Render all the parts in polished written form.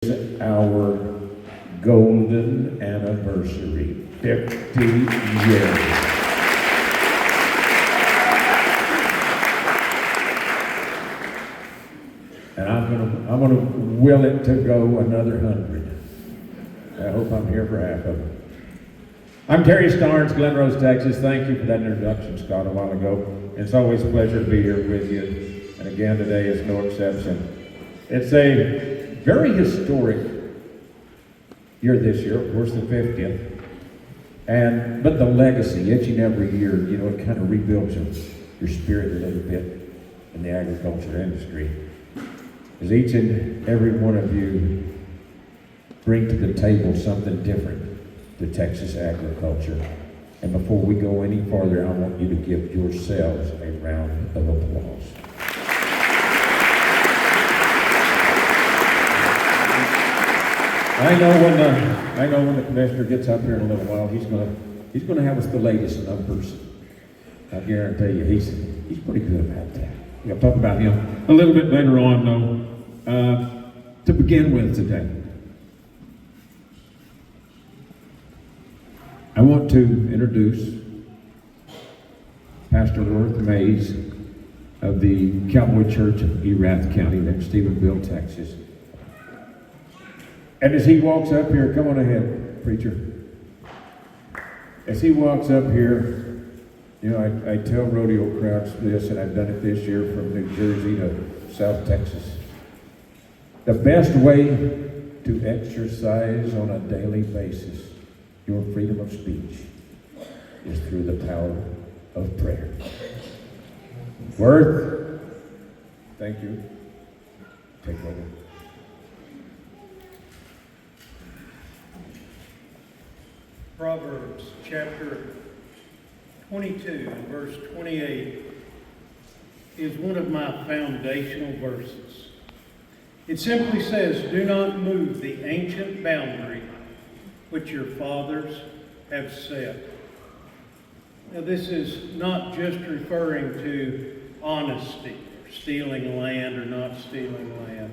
Our golden anniversary, 50 years. And I'm gonna will it to go another 100. I hope I'm here for half of it. I'm Terry Starnes, Glen Rose, Texas. Thank you for that introduction, Scott, a while ago. It's always a pleasure to be here with you. And again, today is no exception. It's a very historic year this year, of course, the 50th. But the legacy, each and every year, it kind of rebuilds your spirit a little bit in the agriculture industry. As each and every one of you bring to the table something different to Texas agriculture. And before we go any farther, I want you to give yourselves a round of applause. I know when the commissioner gets up here in a little while, he's gonna have us the latest numbers. I guarantee you, he's pretty good about that. We'll talk about him a little bit later on, though. To begin with today, I want to introduce Pastor Worth Mays of the Cowboy Church of Erath County, there in Stephenville, Texas. And as he walks up here, come on ahead, preacher. As he walks up here, I tell rodeo crowds this, and I've done it this year from New Jersey to South Texas. The best way to exercise on a daily basis your freedom of speech is through the power of prayer. Worth, thank you. Take over. Proverbs chapter 22 and verse 28 is one of my foundational verses. It simply says, "Do not move the ancient boundary which your fathers have set." Now, this is not just referring to honesty, or stealing land or not stealing land.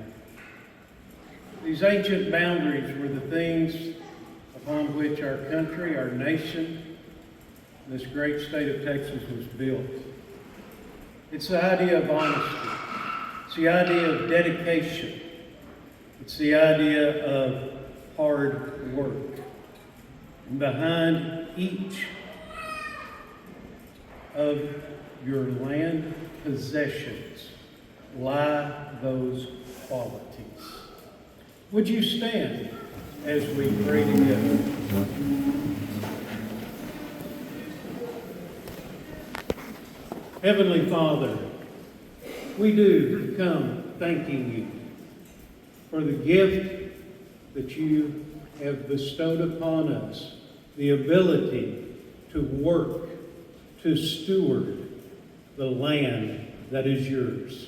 These ancient boundaries were the things upon which our country, our nation, this great state of Texas was built. It's the idea of honesty. It's the idea of dedication. It's the idea of hard work. And behind each of your land possessions lie those qualities. Would you stand as we pray together? Heavenly Father, we do come thanking you for the gift that you have bestowed upon us, the ability to work, to steward the land that is yours.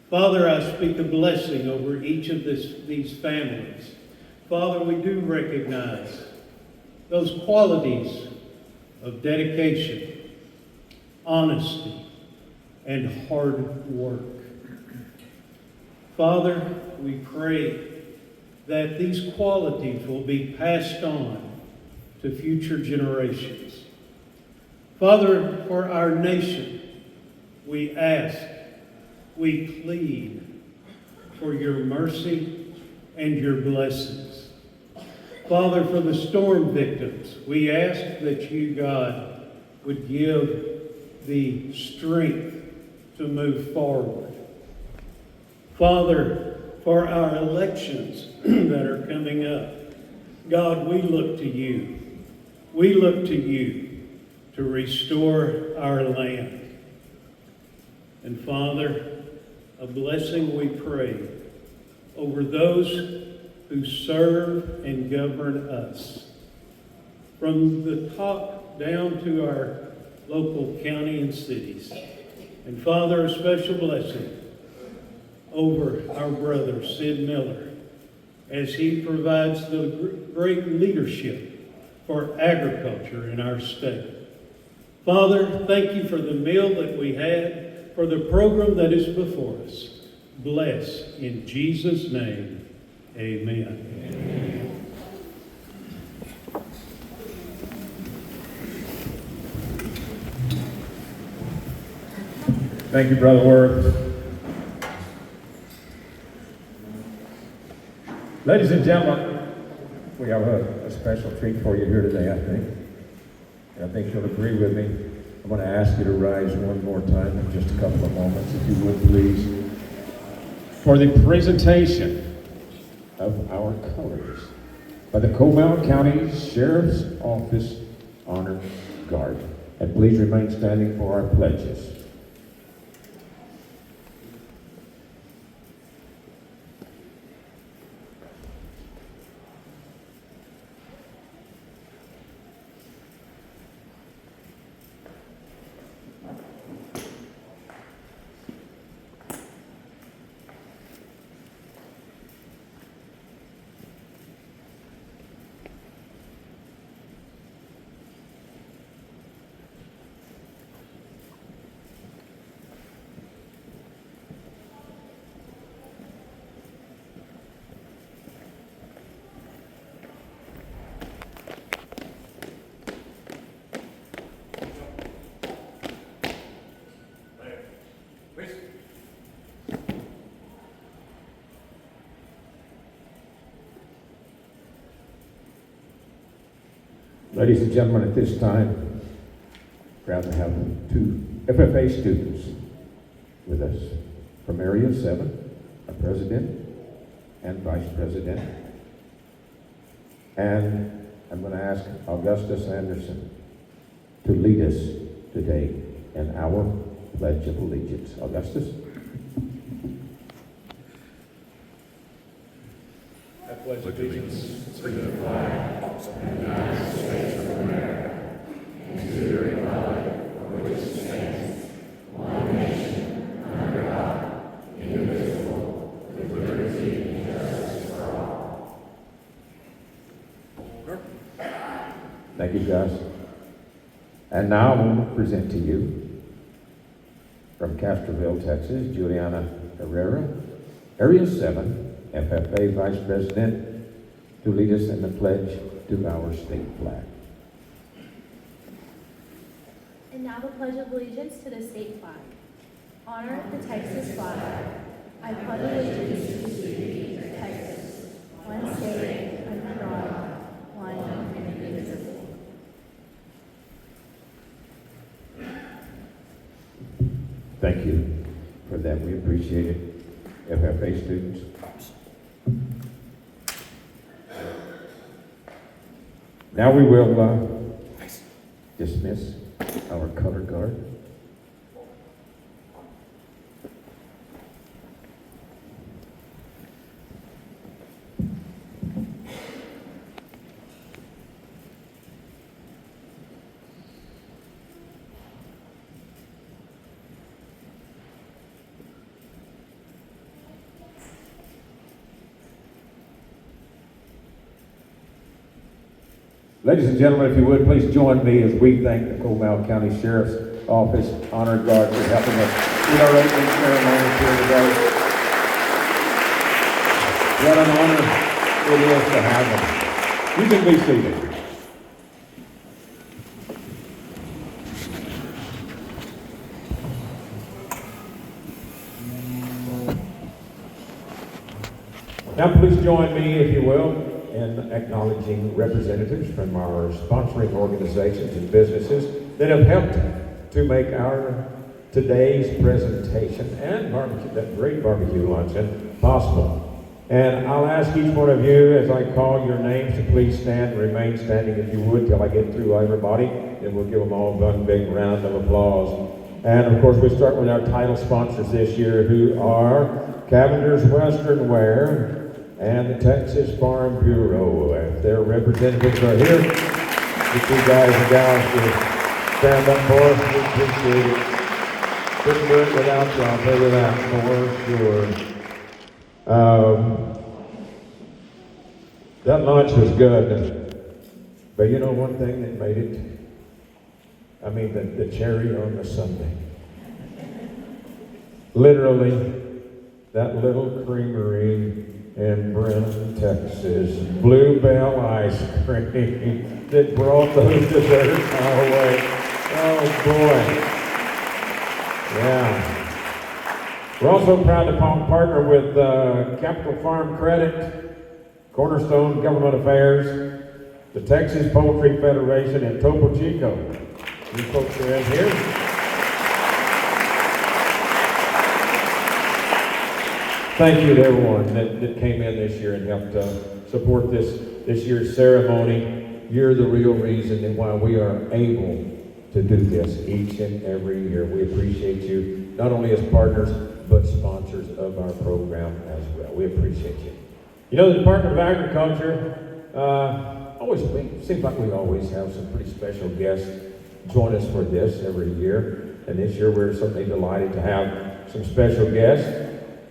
Father, I speak a blessing over each of these families. Father, we do recognize those qualities of dedication, honesty, and hard work. Father, we pray that these qualities will be passed on to future generations. Father, for our nation, we ask, we plead for your mercy and your blessings. Father, for the storm victims, we ask that you, God, would give the strength to move forward. Father, for our elections that are coming up, God, we look to you. We look to you to restore our land. And Father, a blessing we pray over those who serve and govern us. From the top down to our local county and cities. And Father, a special blessing over our brother, Sid Miller, as he provides the great leadership for agriculture in our state. Father, thank you for the meal that we had, for the program that is before us. Bless in Jesus' name. Amen. Thank you, Brother Worth. Ladies and gentlemen, we have a special treat for you here today, I think. And I think you'll agree with me. I'm going to ask you to rise one more time in just a couple of moments, if you would, please, for the presentation of our colors by the Comal County Sheriff's Office Honor Guard. And please remain standing for our pledges. Ladies and gentlemen, at this time, proud to have two FFA students with us from Area 7, our president and vice president. And I'm going to ask Augustus Anderson to lead us today in our Pledge of Allegiance. Augustus? I pledge allegiance to the flag of the United States of America and to the republic for which it stands, one nation, under God, indivisible, with liberty and justice for all. Thank you, Gus. And now I want to present to you from Castroville, Texas, Juliana Herrera, Area 7, FFA Vice President, to lead us in the pledge to our state flag. And now the Pledge of Allegiance to the state flag. Honor the Texas flag. I pledge allegiance to the Texas, one state, under God, one and indivisible. Thank you for that. We appreciate it, FFA students. Now we will dismiss our color guard. Ladies and gentlemen, if you would, please join me as we thank the Comal County Sheriff's Office Honor Guard for helping us with our opening ceremony here today. What an honor it is to have them. You can be seated. Now please join me, if you will, in acknowledging representatives from our sponsoring organizations and businesses that have helped to make our today's presentation and barbecue, that great barbecue luncheon possible. And I'll ask each one of you, as I call your names, to please stand and remain standing if you would till I get through everybody, and we'll give them all one big round of applause. And of course, we start with our title sponsors this year, who are Cavender's Western Wear and the Texas Farm Bureau. If their representatives are here, get you guys and gals to stand up for us. We appreciate it. Couldn't do it without you, I'll tell you that for sure. That lunch was good. But you know one thing that made it? I mean, the cherry on the sundae. Literally, that little creamery in Brenham, Texas. Bluebell ice cream that brought those desserts our way. Oh boy. Yeah. We're also proud to partner with Capital Farm Credit, Cornerstone Government Affairs, the Texas Poultry Federation, and Topo Chico. You folks are in here. Thank you to everyone that came in this year and helped support this year's ceremony. You're the real reason and why we are able to do this each and every year. We appreciate you, not only as partners, but sponsors of our program as well. We appreciate you. You know, the Department of Agriculture, seems like we always have some pretty special guests join us for this every year. And this year we're certainly delighted to have some special guests.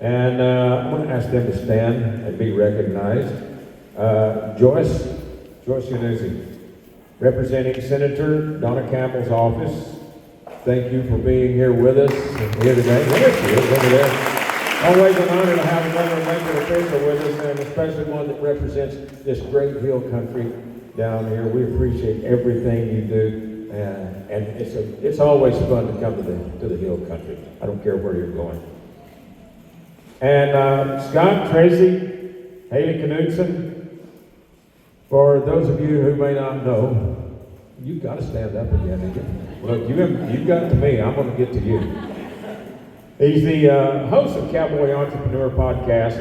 And I'm going to ask them to stand and be recognized. Joyce Yanuzzi, representing Senator Donna Campbell's office. Thank you for being here with us here today. There she is over there. Always an honor to have another elected official with us, and especially one that represents this great hill country down here. We appreciate everything you do, and it's always fun to come to the hill country. I don't care where you're going. And Scott, Tracy, Haley Knudsen, for those of you who may not know, you've got to stand up again. Look, you've got to me, I'm going to get to you. He's the host of Cowboy Entrepreneur Podcast,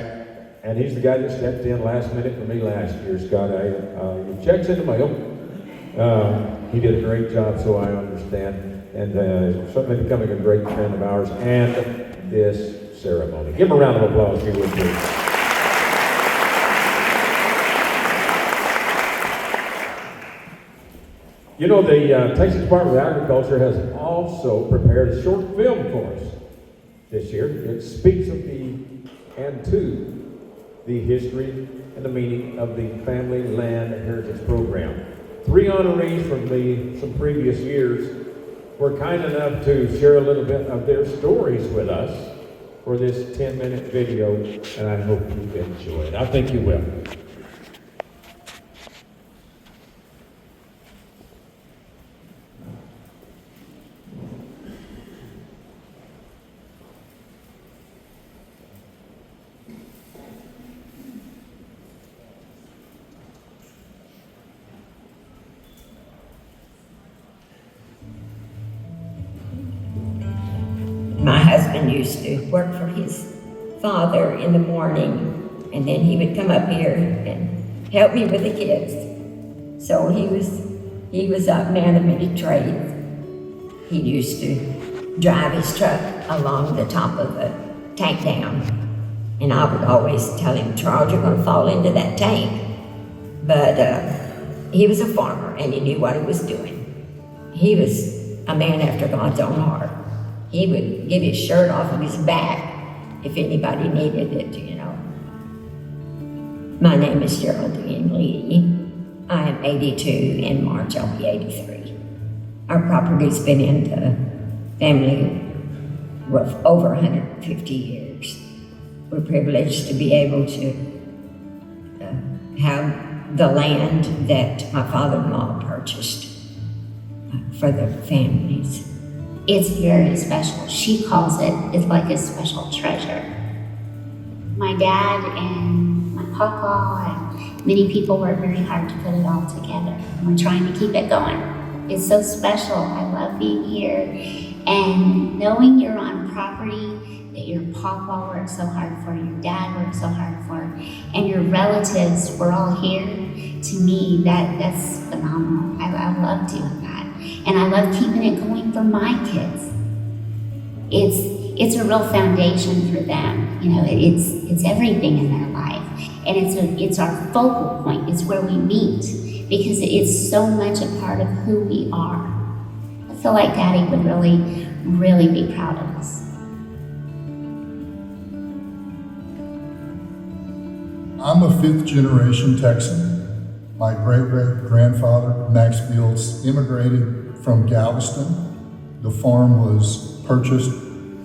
and he's the guy that stepped in last minute for me last year, Scott. Your check's in the mail. He did a great job, so I understand, and certainly becoming a great friend of ours and this ceremony. Give him a round of applause, if you would, please. You know, the Texas Department of Agriculture has also prepared a short film for us this year. It speaks of the history and the meaning of the Family Land Heritage Program. 3 honorees from some previous years were kind enough to share a little bit of their stories with us for this 10-minute video, and I hope you enjoy it. I think you will. My husband used to work for his father in the morning, and then he would come up here and help me with the kids. So he was a man of many trades. He used to drive his truck along the top of the tank dam, and I would always tell him, "Charles, you're going to fall into that tank." But he was a farmer, and he knew what he was doing. He was a man after God's own heart. He would give his shirt off of his back if anybody needed it, you know. My name is Geraldine Lee. I am 82. In March, I'll be 83. Our property's been in the family for over 150 years. We're privileged to be able to have the land that my father-in-law purchased for the families. It's very special. She calls it's like a special treasure. My dad and my papa and many people work very hard to put it all together. And we're trying to keep it going. It's so special. I love being here and knowing you're on property that your papa worked so hard for, your dad worked so hard for, and your relatives were all here. To me, that's phenomenal. I love doing that. And I love keeping it going for my kids. It's a real foundation for them. You know, it's everything in their life. And it's our focal point. It's where we meet because it's so much a part of who we are. I feel like Daddy would really, really be proud of us. I'm a 5th generation Texan. My great-great-grandfather, Max Fields, immigrated from Galveston. The farm was purchased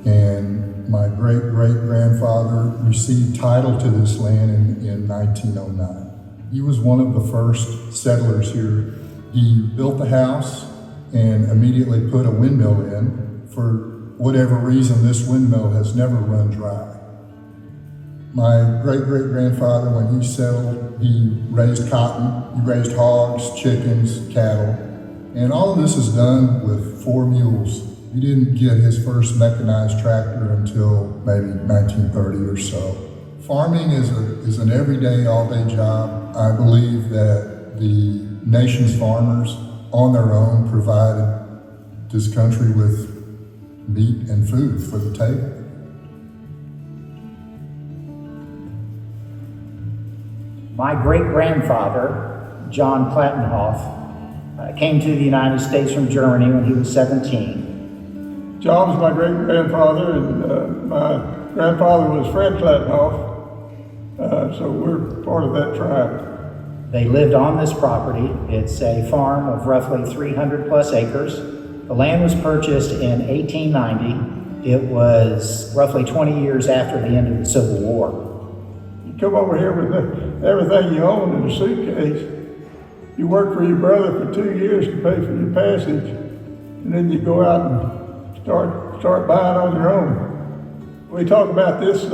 and my great-great-grandfather received title to this land in 1909. He was one of the first settlers here. He built the house and immediately put a windmill in. For whatever reason, this windmill has never run dry. My great-great-grandfather, when he settled, he raised cotton, he raised hogs, chickens, cattle, and all of this is done with 4 mules. He didn't get his first mechanized tractor until maybe 1930 or so. Farming is an everyday, all-day job. I believe that the nation's farmers, on their own, provided this country with meat and food for the table. My great-grandfather, John Plattenhoff, came to the United States from Germany when he was 17. John was my great-grandfather, and my grandfather was Fred Plattenhoff, so we're part of that tribe. They lived on this property. It's a farm of roughly 300 plus acres. The land was purchased in 1890. It was roughly 20 years after the end of the Civil War. You come over here with everything you own in a suitcase. You work for your brother for 2 years to pay for your passage, and then you go out and start buying on your own. We talk about this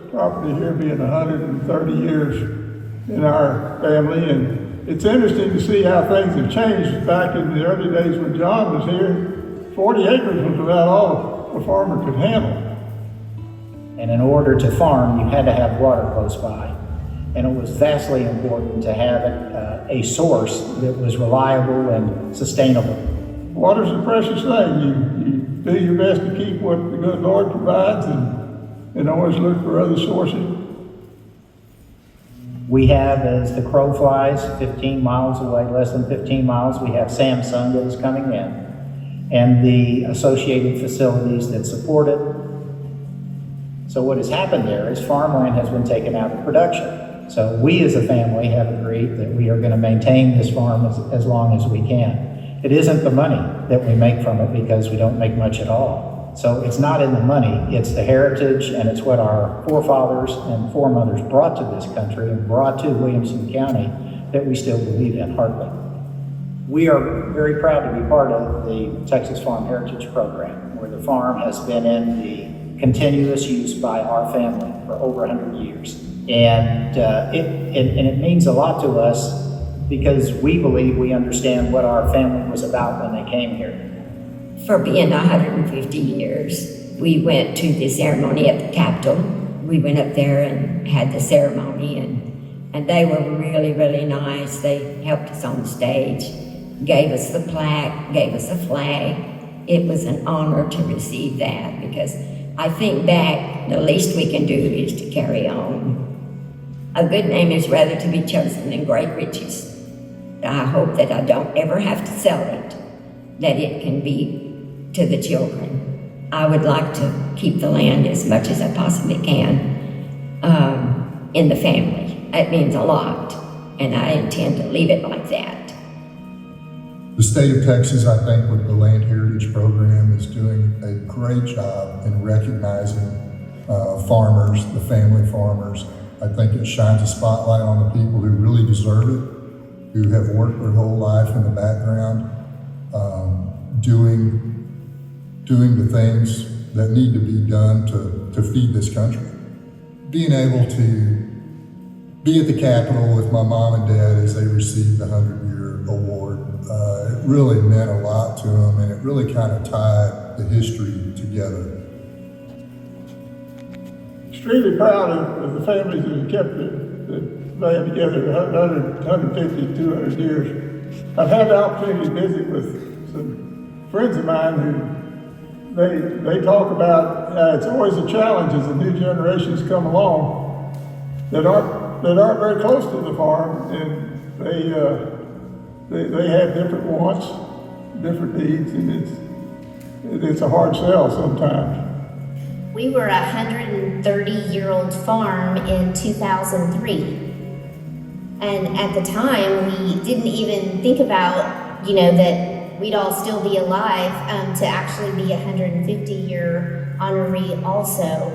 property here being 130 years in our family, and it's interesting to see how things have changed. Back in the early days when John was here, 40 acres was about all a farmer could handle. And in order to farm, you had to have water close by. And it was vastly important to have a source that was reliable and sustainable. Water's a precious thing. You do your best to keep what the good Lord provides and always look for other sources. We have, as the crow flies, 15 miles away, less than 15 miles, we have Samsung that is coming in and the associated facilities that support it. So what has happened there is farmland has been taken out of production. So we as a family have agreed that we are going to maintain this farm as long as we can. It isn't the money that we make from it because we don't make much at all. So it's not in the money, it's the heritage and it's what our forefathers and foremothers brought to this country and brought to Williamson County that we still believe in heartily. We are very proud to be part of the Texas Farm Heritage Program, where the farm has been in the continuous use by our family for over 100 years. And it means a lot to us because we believe we understand what our family was about when they came here. For being 150 years, we went to the ceremony at the Capitol. We went up there and had the ceremony, and they were really, really nice. They helped us on the stage, gave us the plaque, gave us a flag. It was an honor to receive that because I think back, the least we can do is to carry on. A good name is rather to be chosen than great riches. I hope that I don't ever have to sell it, that it can be to the children. I would like to keep the land as much as I possibly can in the family. It means a lot, and I intend to leave it like that. The state of Texas, I think, with the Land Heritage Program is doing a great job in recognizing farmers, the family farmers. I think it shines a spotlight on the people who really deserve it, who have worked their whole life in the background, doing the things that need to be done to feed this country. Being able to be at the Capitol with my mom and dad as they received the 100-year award, it really meant a lot to them, and it really kind of tied the history together. Extremely proud of the families that have kept the land together 150, 200 years. I've had the opportunity to visit with some friends of mine who they talk about it's always a challenge as the new generations come along that aren't very close to the farm, and they have different wants, different needs, and it's a hard sell sometimes. We were a 130-year-old farm in 2003. And at the time, we didn't even think about, that we'd all still be alive to actually be a 150-year honoree also.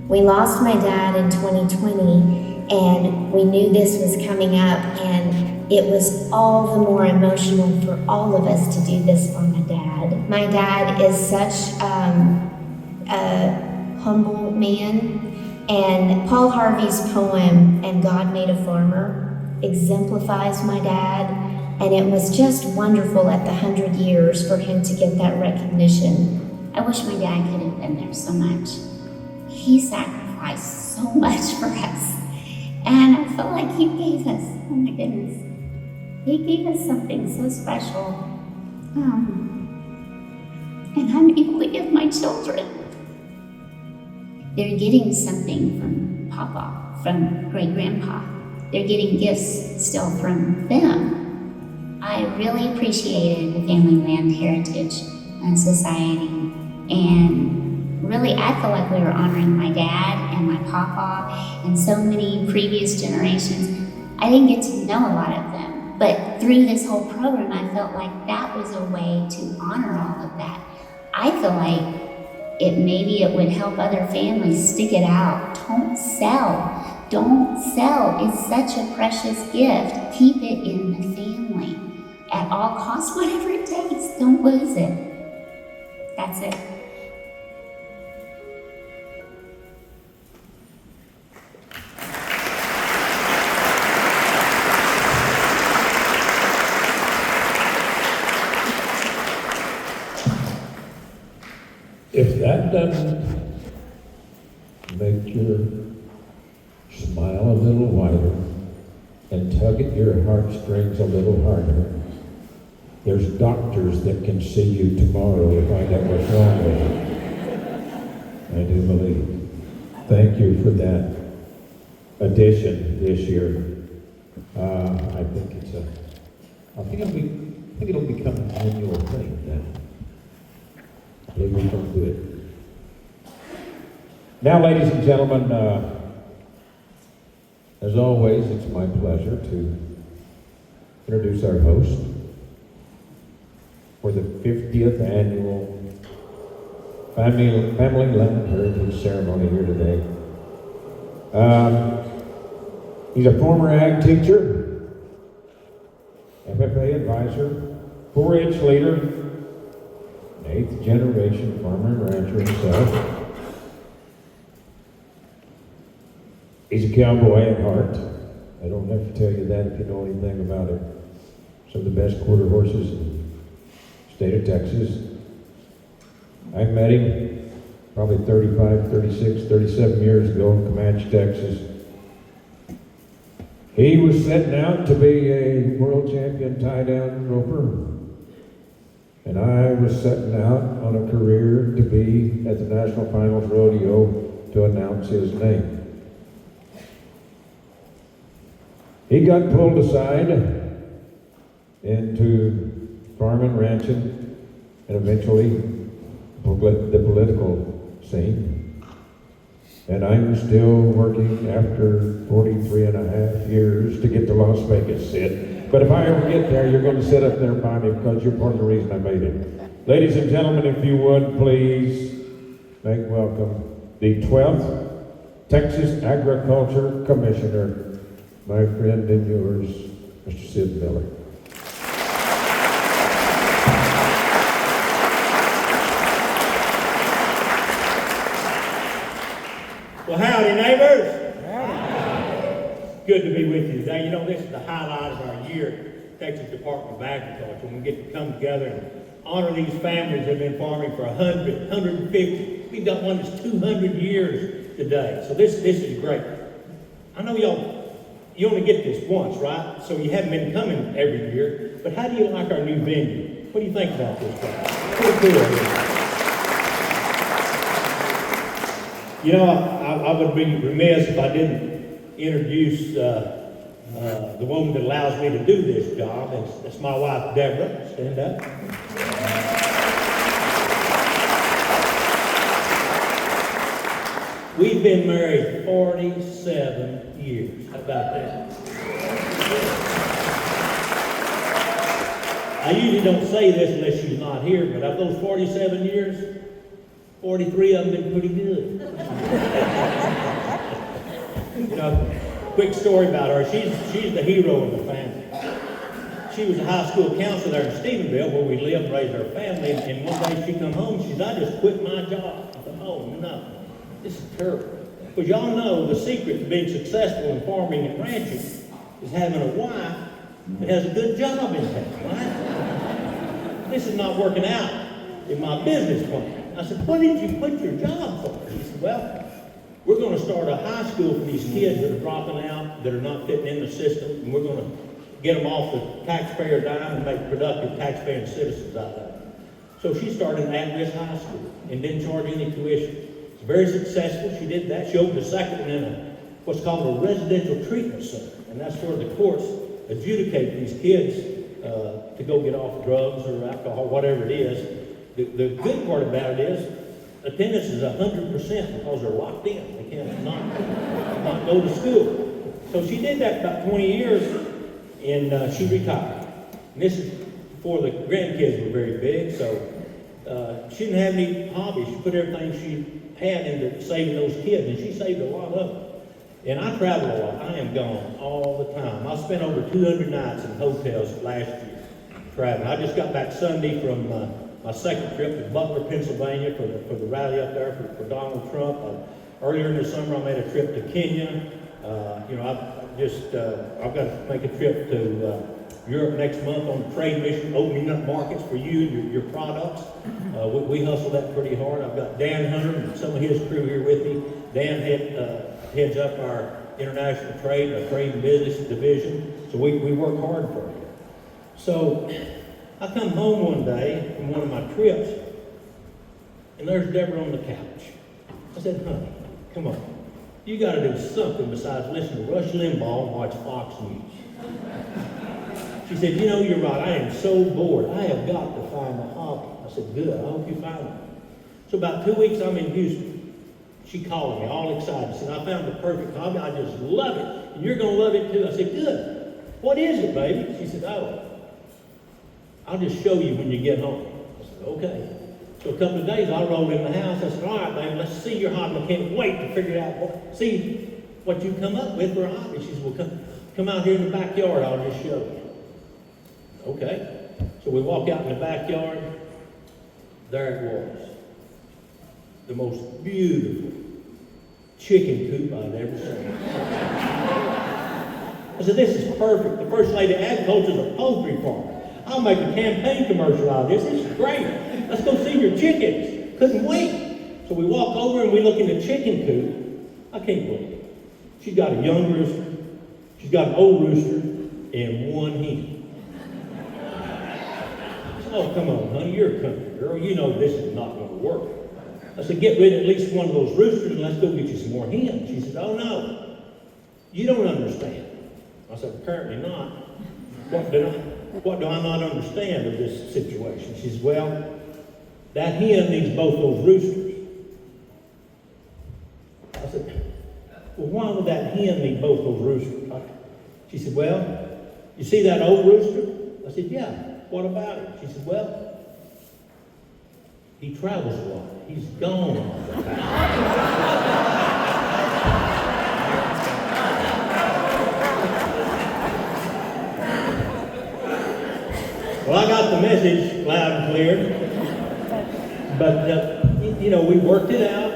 We lost my dad in 2020, and we knew this was coming up, and it was all the more emotional for all of us to do this for my dad. My dad is such a humble man, and Paul Harvey's poem, "And God Made a Farmer," exemplifies my dad, and it was just wonderful at the 100 years for him to get that recognition. I wish my dad could have been there so much. He sacrificed so much for us. And I felt like he gave us, oh my goodness, he gave us something so special. And I'm able to give my children. They're getting something from Papa, from great grandpa. They're getting gifts still from them. I really appreciated the Family Land Heritage Society, and really I feel like we were honoring my dad and my papa and so many previous generations. I didn't get to know a lot of them, but through this whole program I felt like that was a way to honor all of that. I feel like maybe it would help other families stick it out. Don't sell. Don't sell. It's such a precious gift. Keep it in the family at all costs, whatever it takes. Don't lose it. That's it. If that doesn't make your smile a little wider and tug at your heartstrings a little harder, there's doctors that can see you tomorrow to find out what's wrong with you. I do believe. Thank you for that addition this year. I think it'll become an annual thing now. I believe we can do it. Now, ladies and gentlemen, as always, it's my pleasure to introduce our host for the 50th annual Family Land Heritage Ceremony here today. He's a former ag teacher, FFA advisor, 4-H leader, an 8th generation farmer and rancher himself. He's a cowboy at heart. I don't have to tell you that if you know anything about it. Some of the best quarter horses in the state of Texas. I met him probably 35, 36, 37 years ago in Comanche, Texas. He was setting out to be a world champion tie-down roper. And I was setting out on a career to be at the National Finals Rodeo to announce his name. He got pulled aside into farming, ranching, and eventually the political scene. And I'm still working after 43 and a half years to get to Las Vegas, Sid. But if I ever get there, you're going to sit up there by me because you're part of the reason I made it. Ladies and gentlemen, if you would, please make welcome the 12th Texas Agriculture Commissioner, my friend and yours, Mr. Sid Miller. Well, howdy, neighbors. Howdy. Good to be with you today. You know, this is the highlight of our year, Texas Department of Agriculture, when we get to come together and honor these families that have been farming for 100, 150. We've got one that's 200 years today. So this is great. I know you only get this once, right? So you haven't been coming every year. But how do you like our new venue? What do you think about this guy? Pretty cool. You know, I would be remiss if I didn't introduce the woman that allows me to do this job. That's my wife, Deborah. Stand up. We've been married 47 years. How about that? I usually don't say this unless she's not here, but of those 47 years, 43 of them been pretty good. You know, quick story about her. She's the hero of the family. She was a high school counselor there in Stephenville where we lived and raised our family. And one day she come home, she said, I just quit my job. I thought, oh no, this is terrible. But y'all know the secret to being successful in farming and ranching is having a wife that has a good job in town, right? This is not working out in my business plan. I said, what did you quit your job for? She said, well, we're going to start a high school for these kids that are dropping out, that are not fitting in the system, and we're going to get them off the taxpayer dime and make productive taxpaying citizens out of them. So she started an at-risk high school and didn't charge any tuition. It's very successful. She did that. She opened a second one in what's called a residential treatment center, and that's where the courts adjudicate these kids to go get off drugs or alcohol, whatever it is. The good part about it is attendance is 100% because they're locked in. They can't not go to school. So she did that for about 20 years, and she retired. And this is before the grandkids were very big, so she didn't have any hobbies. She put everything she had into saving those kids, and she saved a lot of them. And I travel a lot. I am gone all the time. I spent over 200 nights in hotels last year traveling. I just got back Sunday from my second trip to Butler, Pennsylvania for the rally up there for Donald Trump. Earlier in the summer, I made a trip to Kenya. I've got to make a trip to Europe next month on a trade mission, opening up markets for you and your products. We hustle that pretty hard. I've got Dan Hunter and some of his crew here with me. Dan heads up our international trade, our trade and business division. So we work hard for you. So I come home one day from one of my trips, and there's Deborah on the couch. I said, honey, come on. You got to do something besides listen to Rush Limbaugh and watch Fox News. She said, you know, you're right. I am so bored. I have got to find a hobby. I said, good. I hope you find one. So about 2 weeks, I'm in Houston. She called me all excited. She said, I found the perfect hobby. I just love it. And you're going to love it too. I said, good. What is it, baby? She said, oh, I'll just show you when you get home. I said, okay. So a couple of days, I rolled in the house. I said, all right, baby, let's see your hobby. I can't wait to figure out see what you come up with for a hobby. She said, well, come out here in the backyard. I'll just show you. Okay. So we walk out in the backyard. There it was. The most beautiful chicken coop I'd ever seen. I said, this is perfect. The First Lady of Agriculture is a poultry farm. I'll make a campaign commercial out of this. This is great. Let's go see your chickens. Couldn't wait. So we walk over and we look in the chicken coop. I can't believe it. She's got a young rooster. She's got an old rooster and one hen. I said, oh, come on, honey. You're a country girl. You know this is not going to work. I said, get rid of at least one of those roosters and let's go get you some more hens. She said, oh no, you don't understand. I said, apparently not. What do I not understand of this situation? She said, well, that hen needs both those roosters. I said, well, why would that hen need both those roosters? She said, well, you see that old rooster? I said, yeah, what about it? She said, well, he travels a lot. He's gone all the time. Well, I got the message loud and clear. But, we worked it out.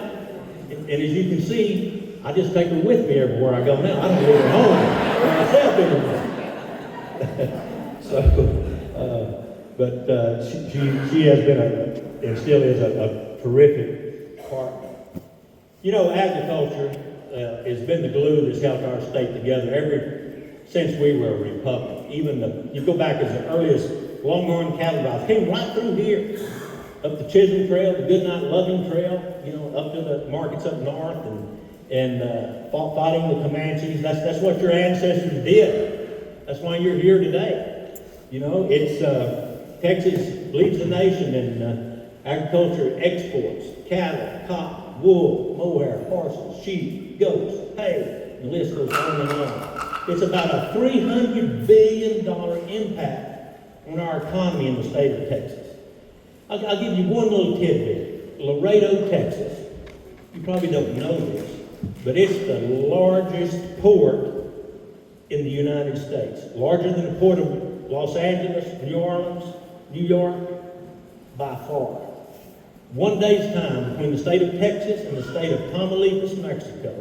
And as you can see, I just take her with me everywhere I go now. I don't leave her home by myself anymore. She has been and still is a terrific partner. You know, agriculture has been the glue that's held our state together since we were a republic. You go back as the earliest Longhorn cattle drives came right through here, up the Chisholm Trail, the Goodnight Loving Trail, up to the markets up north, and fighting the Comanches. That's what your ancestors did. That's why you're here today. It's Texas leads the nation in agriculture exports: cattle, cotton, wool, mohair, horses, sheep, goats, hay. The list goes on and on. It's about a $300 billion impact on our economy in the state of Texas. I'll give you one little tidbit. Laredo, Texas. You probably don't know this, but it's the largest port in the United States. Larger than the port of Los Angeles, New Orleans, New York, by far. One day's time between the state of Texas and the state of Tamaulipas, Mexico,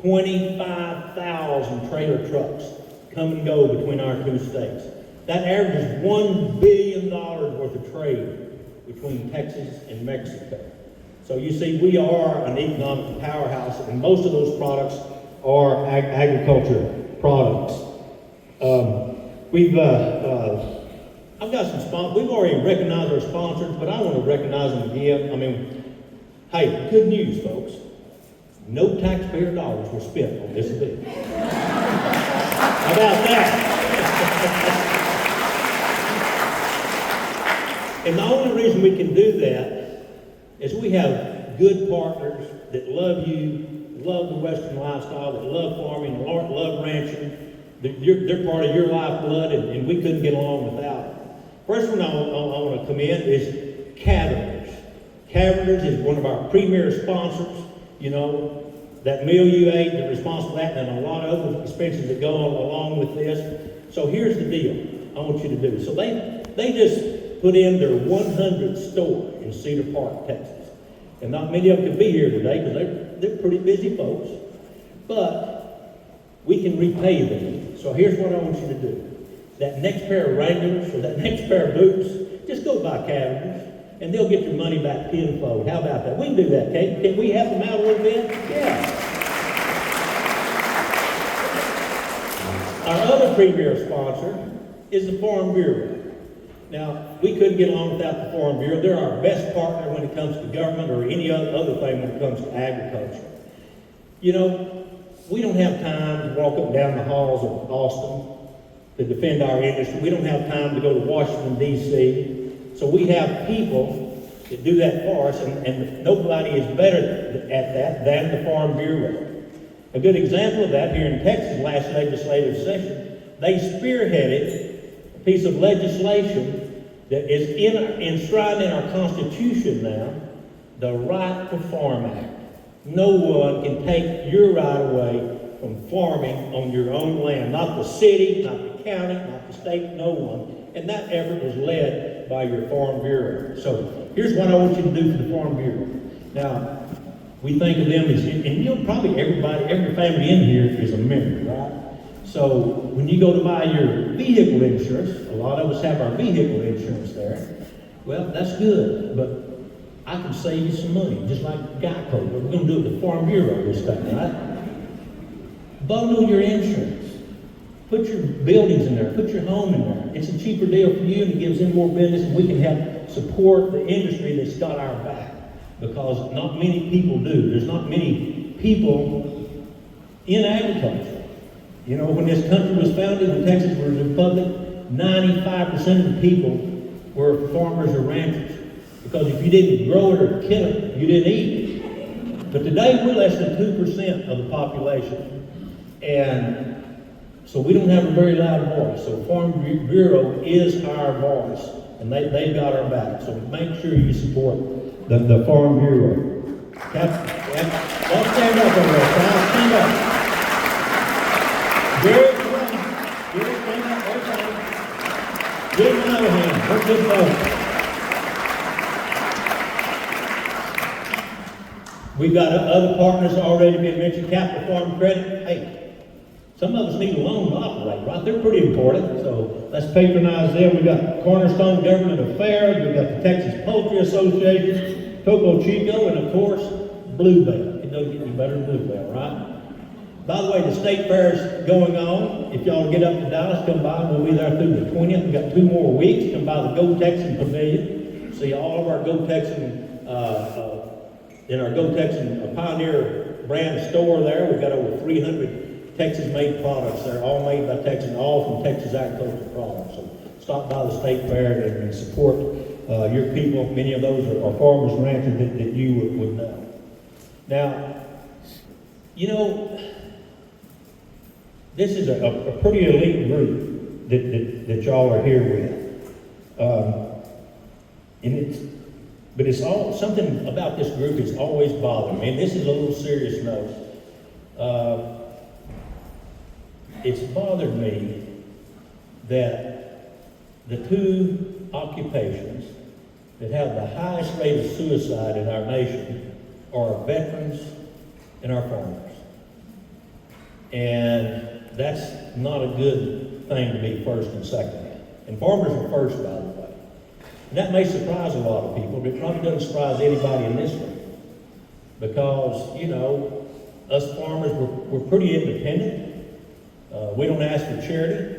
25,000 trailer trucks come and go between our two states. That averages $1 billion worth of trade between Texas and Mexico. So you see, we are an economic powerhouse, and most of those products are agriculture products. I've got some sponsors. We've already recognized our sponsors, but I want to recognize them again. I mean, hey, good news, folks. No taxpayer dollars were spent on this event. How about that? And the only reason we can do that is we have good partners that love you, love the Western lifestyle, that love farming, love ranching. They're part of your lifeblood, and we couldn't get along without it. First one I want to commend is Cavenders. Cavenders is one of our premier sponsors. You know, that meal you ate, they're responsible for that, and a lot of other expenses that go along with this. So here's the deal I want you to do. So they just put in their 100th store in Cedar Park, Texas. And not many of them could be here today because they're pretty busy folks. But we can repay them. So here's what I want you to do. That next pair of Wranglers or that next pair of boots, just go buy Cavenders, and they'll get your money back tenfold. How about that? We can do that, Kate. Can we help them out a little bit? Yeah. Our other premier sponsor is the Farm Bureau. Now, we couldn't get along without the Farm Bureau. They're our best partner when it comes to government or any other thing when it comes to agriculture. You know, we don't have time to walk up and down the halls of Austin to defend our industry. We don't have time to go to Washington, D.C. So we have people that do that for us, and nobody is better at that than the Farm Bureau. A good example of that here in Texas last legislative session, they spearheaded a piece of legislation that is enshrined in our Constitution now, the Right to Farm Act. No one can take your right away from farming on your own land. Not the city, not the county, not the state, no one. And that effort was led by your Farm Bureau. So here's what I want you to do for the Farm Bureau. Now, we think of them as, and you know, probably every family in here is a member, right? So when you go to buy your vehicle insurance, a lot of us have our vehicle insurance there. Well, that's good, but I can save you some money, just like Geico. But we're going to do it with the Farm Bureau this time, right? Bundle your insurance. Put your buildings in there. Put your home in there. It's a cheaper deal for you, and it gives them more business, and we can help support the industry that's got our back. Because not many people do. There's not many people in agriculture. You know, when this country was founded, when Texas was a republic, 95% of the people were farmers or ranchers. Because if you didn't grow it or kill it, you didn't eat it. But today we're less than 2% of the population. And so we don't have a very loud voice. So Farm Bureau is our voice, and they've got our back. So make sure you support the Farm Bureau. Let's stand up over there, Kyle. Stand up. Jerry, stand up. Okay. Give him another hand. Let's get going. We've got other partners already been mentioned. Capital Farm Credit. Hey, some of us need a loan to operate, right? They're pretty important, so let's patronize them. We've got Cornerstone Government Affairs. We've got the Texas Poultry Association, Topo Chico, and of course, Bluebell. It doesn't get any better than Bluebell, right? By the way, the state fair is going on. If y'all get up to Dallas, come by. We'll be there through the 20th. We've got 2 more weeks. Come by the Go Texan Pavilion. See all of our Go Texan in our Go Texan Pioneer brand store there. We've got over 300 Texas-made products. They're all made by Texans, all from Texas agricultural products. So stop by the state fair and support your people. Many of those are farmers and ranchers that you would know. Now, you know, this is a pretty elite group that y'all are here with. But it's all, something about this group has always bothered me, and this is a little serious note. It's bothered me that the two occupations that have the highest rate of suicide in our nation are our veterans and our farmers. And that's not a good thing to be first and second in. And farmers are first, by the way. And that may surprise a lot of people, but it probably doesn't surprise anybody in this room. Because, you know, us farmers, we're pretty independent. We don't ask for charity.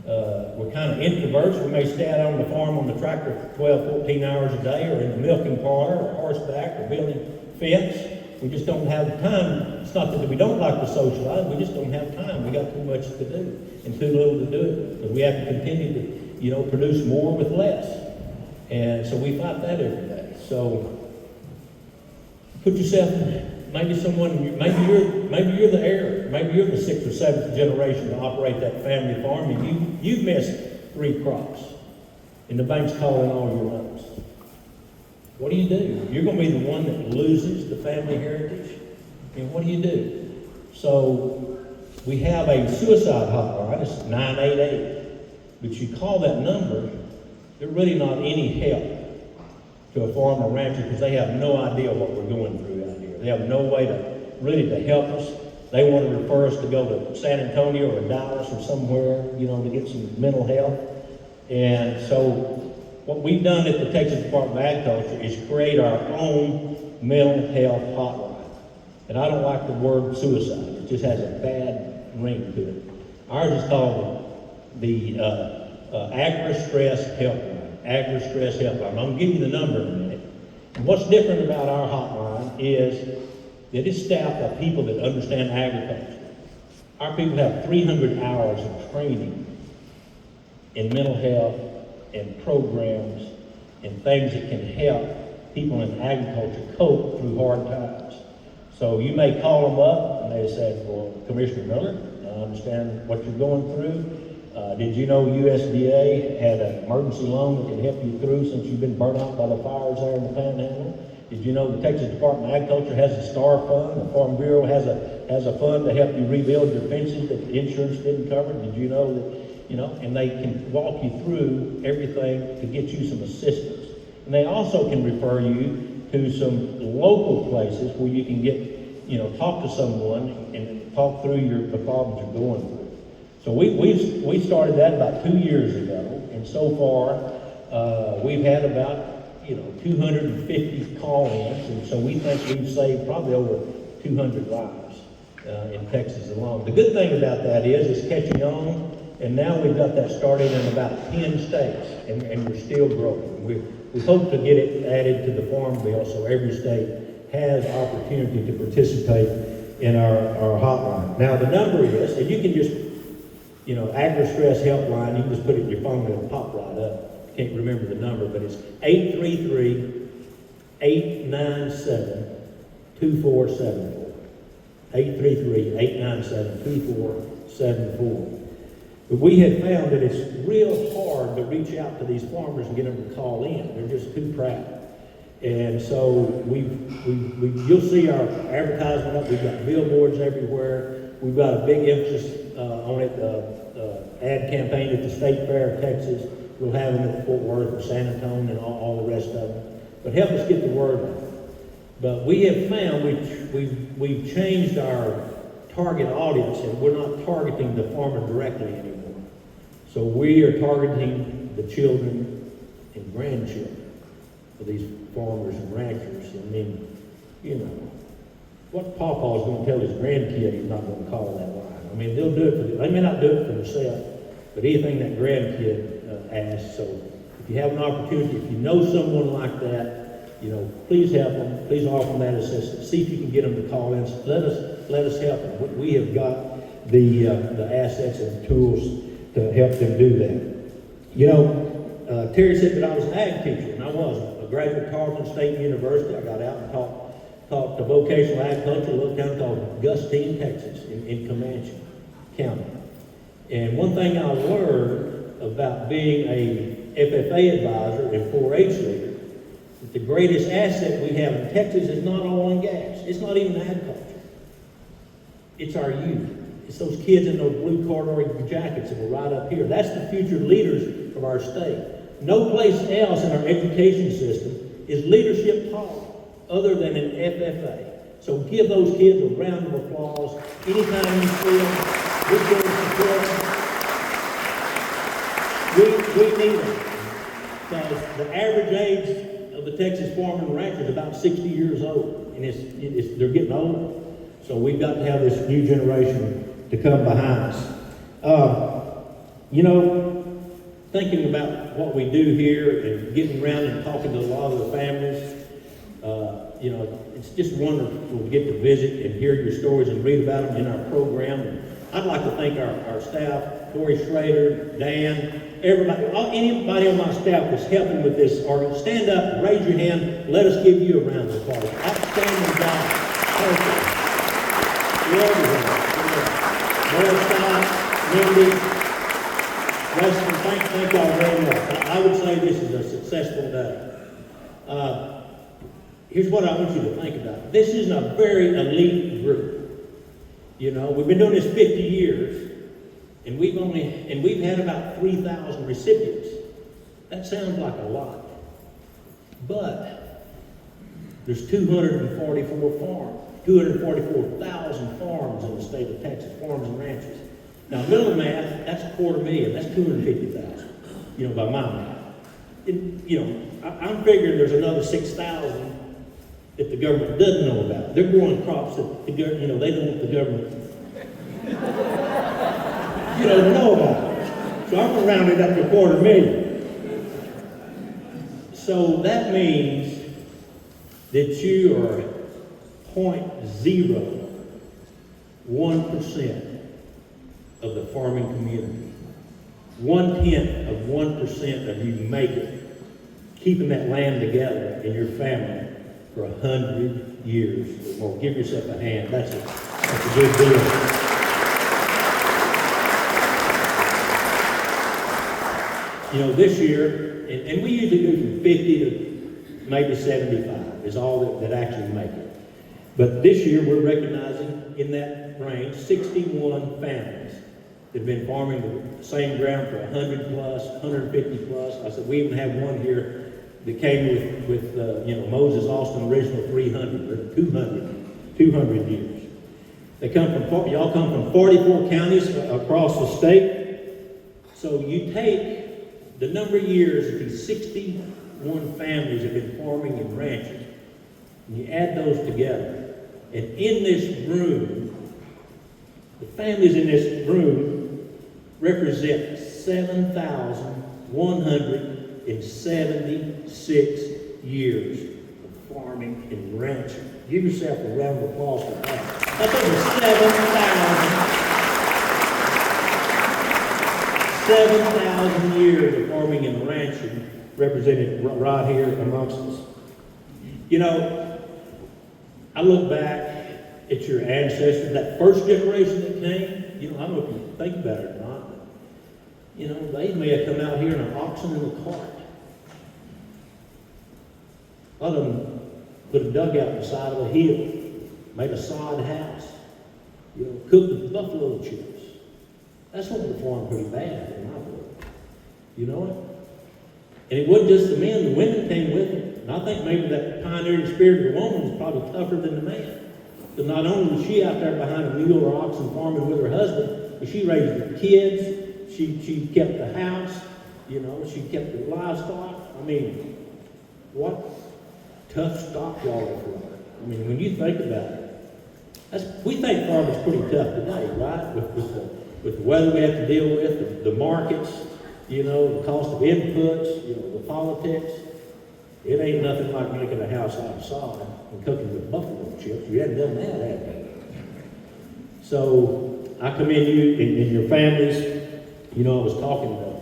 We're kind of introverts. We may stay out on the farm on the tractor for 12, 14 hours a day, or in the milking parlor, or horseback, or building fence. We just don't have the time. It's not that we don't like to socialize, we just don't have time. We got too much to do and too little to do it, because we have to continue to, you know, produce more with less. And so we fight that every day. So put yourself in, maybe someone, maybe you're the heir, maybe you're the 6th or 7th generation to operate that family farm, and you've missed 3 crops, and the bank's calling all your loans. What do? You're going to be the one that loses the family heritage, and what do? So we have a suicide hotline. It's 988, but you call that number, they're really not any help to a farmer or rancher, because they have no idea what we're going through out here. They have no way to help us. They want to refer us to go to San Antonio or Dallas or somewhere, you know, to get some mental health. And so what we've done at the Texas Department of Agriculture is create our own mental health hotline. And I don't like the word suicide. It just has a bad ring to it. Ours is called the Agri-Stress Helpline. Agri-Stress Helpline. I'm going to give you the number in a minute. And what's different about our hotline is that it's staffed by people that understand agriculture. Our people have 300 hours of training in mental health and programs and things that can help people in agriculture cope through hard times. So you may call them up and they say, well, Commissioner Miller, I understand what you're going through. Did you know USDA had an emergency loan that can help you through since you've been burnt out by the fires there in the Panhandle? Did you know the Texas Department of Agriculture has a STAR fund? The Farm Bureau has a fund to help you rebuild your fences that the insurance didn't cover? Did you know that, you know, and they can walk you through everything to get you some assistance. And they also can refer you to some local places where you can get, you know, talk to someone and talk through the problems you're going through. So we started that about 2 years ago, and so far we've had about 250 call-ins, and so we think we've saved probably over 200 lives in Texas alone. The good thing about that is it's catching on, and now we've got that started in about 10 states, and we're still growing. We hope to get it added to the Farm Bill so every state has opportunity to participate in our hotline. Now the number is, and you can just, Agri-Stress Helpline, you can just put it in your phone and it'll pop right up. Can't remember the number, but it's 833-897-2474. 833-897-2474. But we have found that it's real hard to reach out to these farmers and get them to call in. They're just too proud. And so you'll see our advertisement up. We've got billboards everywhere. We've got a big emphasis on it, ad campaign at the State Fair of Texas. We'll have them at Fort Worth and San Antonio and all the rest of them. But help us get the word out. But we have found we've changed our target audience, and we're not targeting the farmer directly anymore. So we are targeting the children and grandchildren of these farmers and ranchers. I mean, what Pawpaw's going to tell his grandkid he's not going to call that line. I mean, they'll do it they may not do it for themselves, but anything that grandkid asks. So if you have an opportunity, if you know someone like that, please help them. Please offer them that assistance. See if you can get them to call in. Let us help them. We have got the assets and tools to help them do that. Terry said that I was an ag teacher, and I wasn't. I graduated Tarleton State University. I got out and taught the vocational agriculture in a little town called Gustine, Texas, in Comanche County. And one thing I learned about being a FFA advisor and 4-H leader, that the greatest asset we have in Texas is not oil and gas. It's not even agriculture. It's our youth. It's those kids in those blue corduroy jackets that are right up here. That's the future leaders of our state. No place else in our education system is leadership taught other than in FFA. So give those kids a round of applause. Anytime you see them, we're going to support them. We need them. Because the average age of the Texas farmer and rancher is about 60 years old. And they're getting older. So we've got to have this new generation to come behind us. Thinking about what we do here and getting around and talking to a lot of the families, it's just wonderful to get to visit and hear your stories and read about them in our program. And I'd like to thank our staff, Corey Schrader, Dan, everybody, anybody on my staff that's helping with this. Or stand up, raise your hand, let us give you a round of applause. Outstanding job. Perfect. Laura Scott, Mindy, Weston, thank y'all very much. I would say this is a successful day. Here's what I want you to think about. This is a very elite group. We've been doing this 50 years, and we've had about 3,000 recipients. That sounds like a lot, but there's 244,000 farms in the state of Texas, farms and ranches. Now, middle math, that's $250,000. That's 250,000, by my math. I'm figuring there's another 6,000 that the government doesn't know about. They're growing crops that they don't want the government, to know about. So I'm gonna round it up to 250,000. So that means that you are 0.01% of the farming community. 0.1% of you make it, keeping that land together in your family for 100 years or more. Give yourself a hand. That's a good deal. This year, and we usually do from 50 to maybe 75 is all that actually make it. But this year, we're recognizing in that range 61 families that have been farming the same ground for 100 plus, 150 plus. I said, we even have one here that came with Moses Austin original 300 or 200 years. Y'all come from 44 counties across the state. So you take the number of years that these 61 families have been farming and ranching, and you add those together. And in this room, the families in this room represent 7,176 years of farming and ranching. Give yourself a round of applause for that. That's over 7,000 years of farming and ranching represented right here amongst us. I look back at your ancestors, that first generation that came, I don't know if you think about it or not, but, they may have come out here in an oxen and a cart. A lot of them put a dugout on the side of a hill, made a sod house, cooked with buffalo chips. That's what we're farming pretty bad in my world. You know it? And it wasn't just the men, the women came with them. And I think maybe that pioneering spirit of the woman was probably tougher than the man. But not only was she out there behind a mule or oxen farming with her husband, but she raised the kids, she kept the house, she kept the livestock. What tough stock y'all are from. When you think about it, we think farming's pretty tough today, right? With the weather we have to deal with, the markets, the cost of inputs, the politics. It ain't nothing like making a house outside and cooking with buffalo chips. You hadn't done that, had you? So I commend you and your families. I was talking to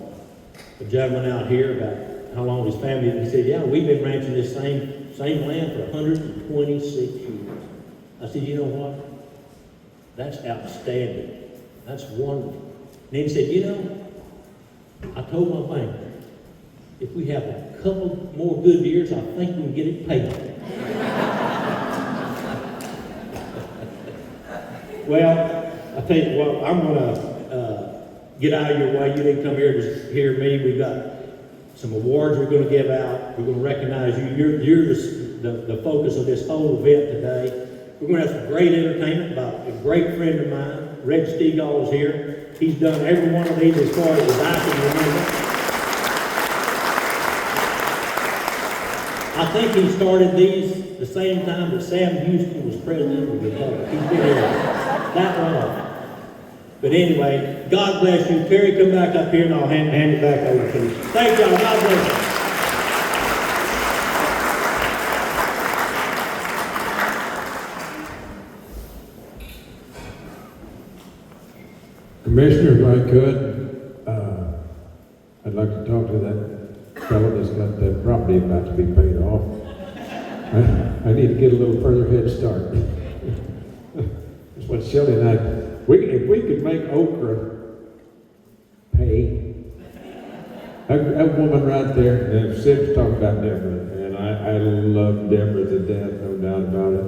a gentleman out here about how long his family, he said, yeah, we've been ranching this same land for 126 years. I said, you know what? That's outstanding. That's wonderful. And then he said, I told my banker, if we have a couple more good years, I think we can get it paid off. Well, I tell you what, I'm gonna get out of your way. You didn't come here to hear me. We've got some awards we're gonna give out. We're gonna recognize you. You're the focus of this whole event today. We're gonna have some great entertainment by a great friend of mine, Red Stegall is here. He's done every one of these as far as I can remember. I think he started these the same time that Sam Houston was president of the Republic. He's been here that long. But anyway, God bless you. Terry, come back up here and I'll hand it back over to you. Thank y'all. God bless you. Commissioner, if I could, I'd like to talk to that fellow that's got that property about to be paid off. I need to get a little further head start. That's what Shelley and I, if we could make Okra pay, that woman right there, and Sid's talking about Deborah, and I love Deborah to death, no doubt about it,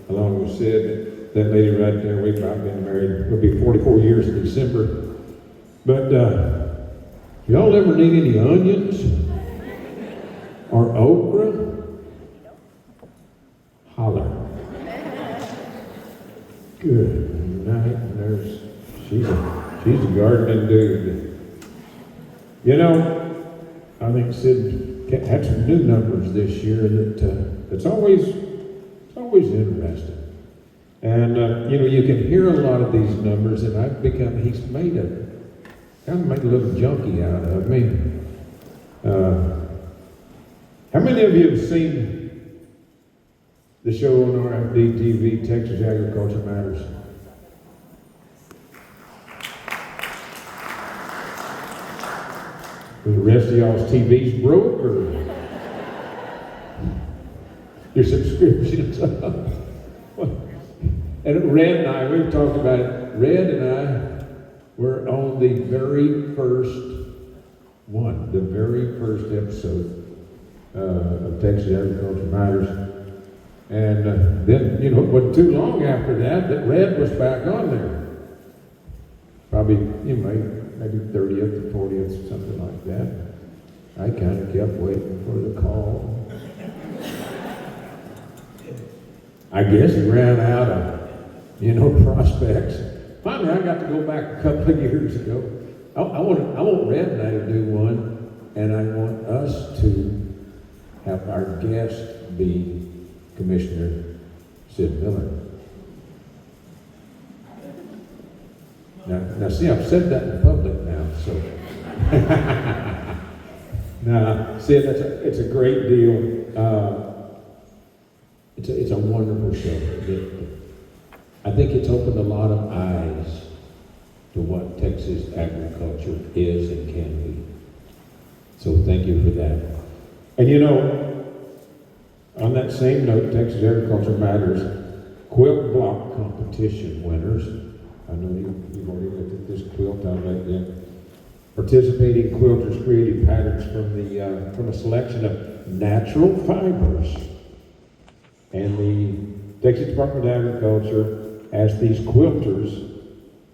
along with Sid. That lady right there, we've about been married, we'll be 44 years in December. But y'all ever need any onions or okra? Holler. Good night, nurse. She's a gardening dude. You know, I think Sid had some new numbers this year that's always interesting. And, you can hear a lot of these numbers, and he's made a little junkie out of me. How many of you have seen the show on RFD TV, Texas Agriculture Matters? The rest of y'all's TV's broke, or your subscriptions up? And Red and I, we've talked about it. Red and I were on the very first episode of Texas Agriculture Matters. And then, it wasn't too long after that Red was back on there. Probably, maybe 30th or 40th, something like that. I kind of kept waiting for the call. I guess he ran out of prospects. Finally, I got to go back a couple of years ago. I want Red and I to do one, and I want us to have our guest be Commissioner Sid Miller. Now, see, I've said that in public now, so. Now, Sid, it's a great deal. It's a wonderful show. I think it's opened a lot of eyes to what Texas agriculture is and can be. So thank you for that. And on that same note, Texas Agriculture Matters quilt block competition winners. I know you've already looked at this quilt out right there. Participating quilters created patterns from a selection of natural fibers. And the Texas Department of Agriculture asked these quilters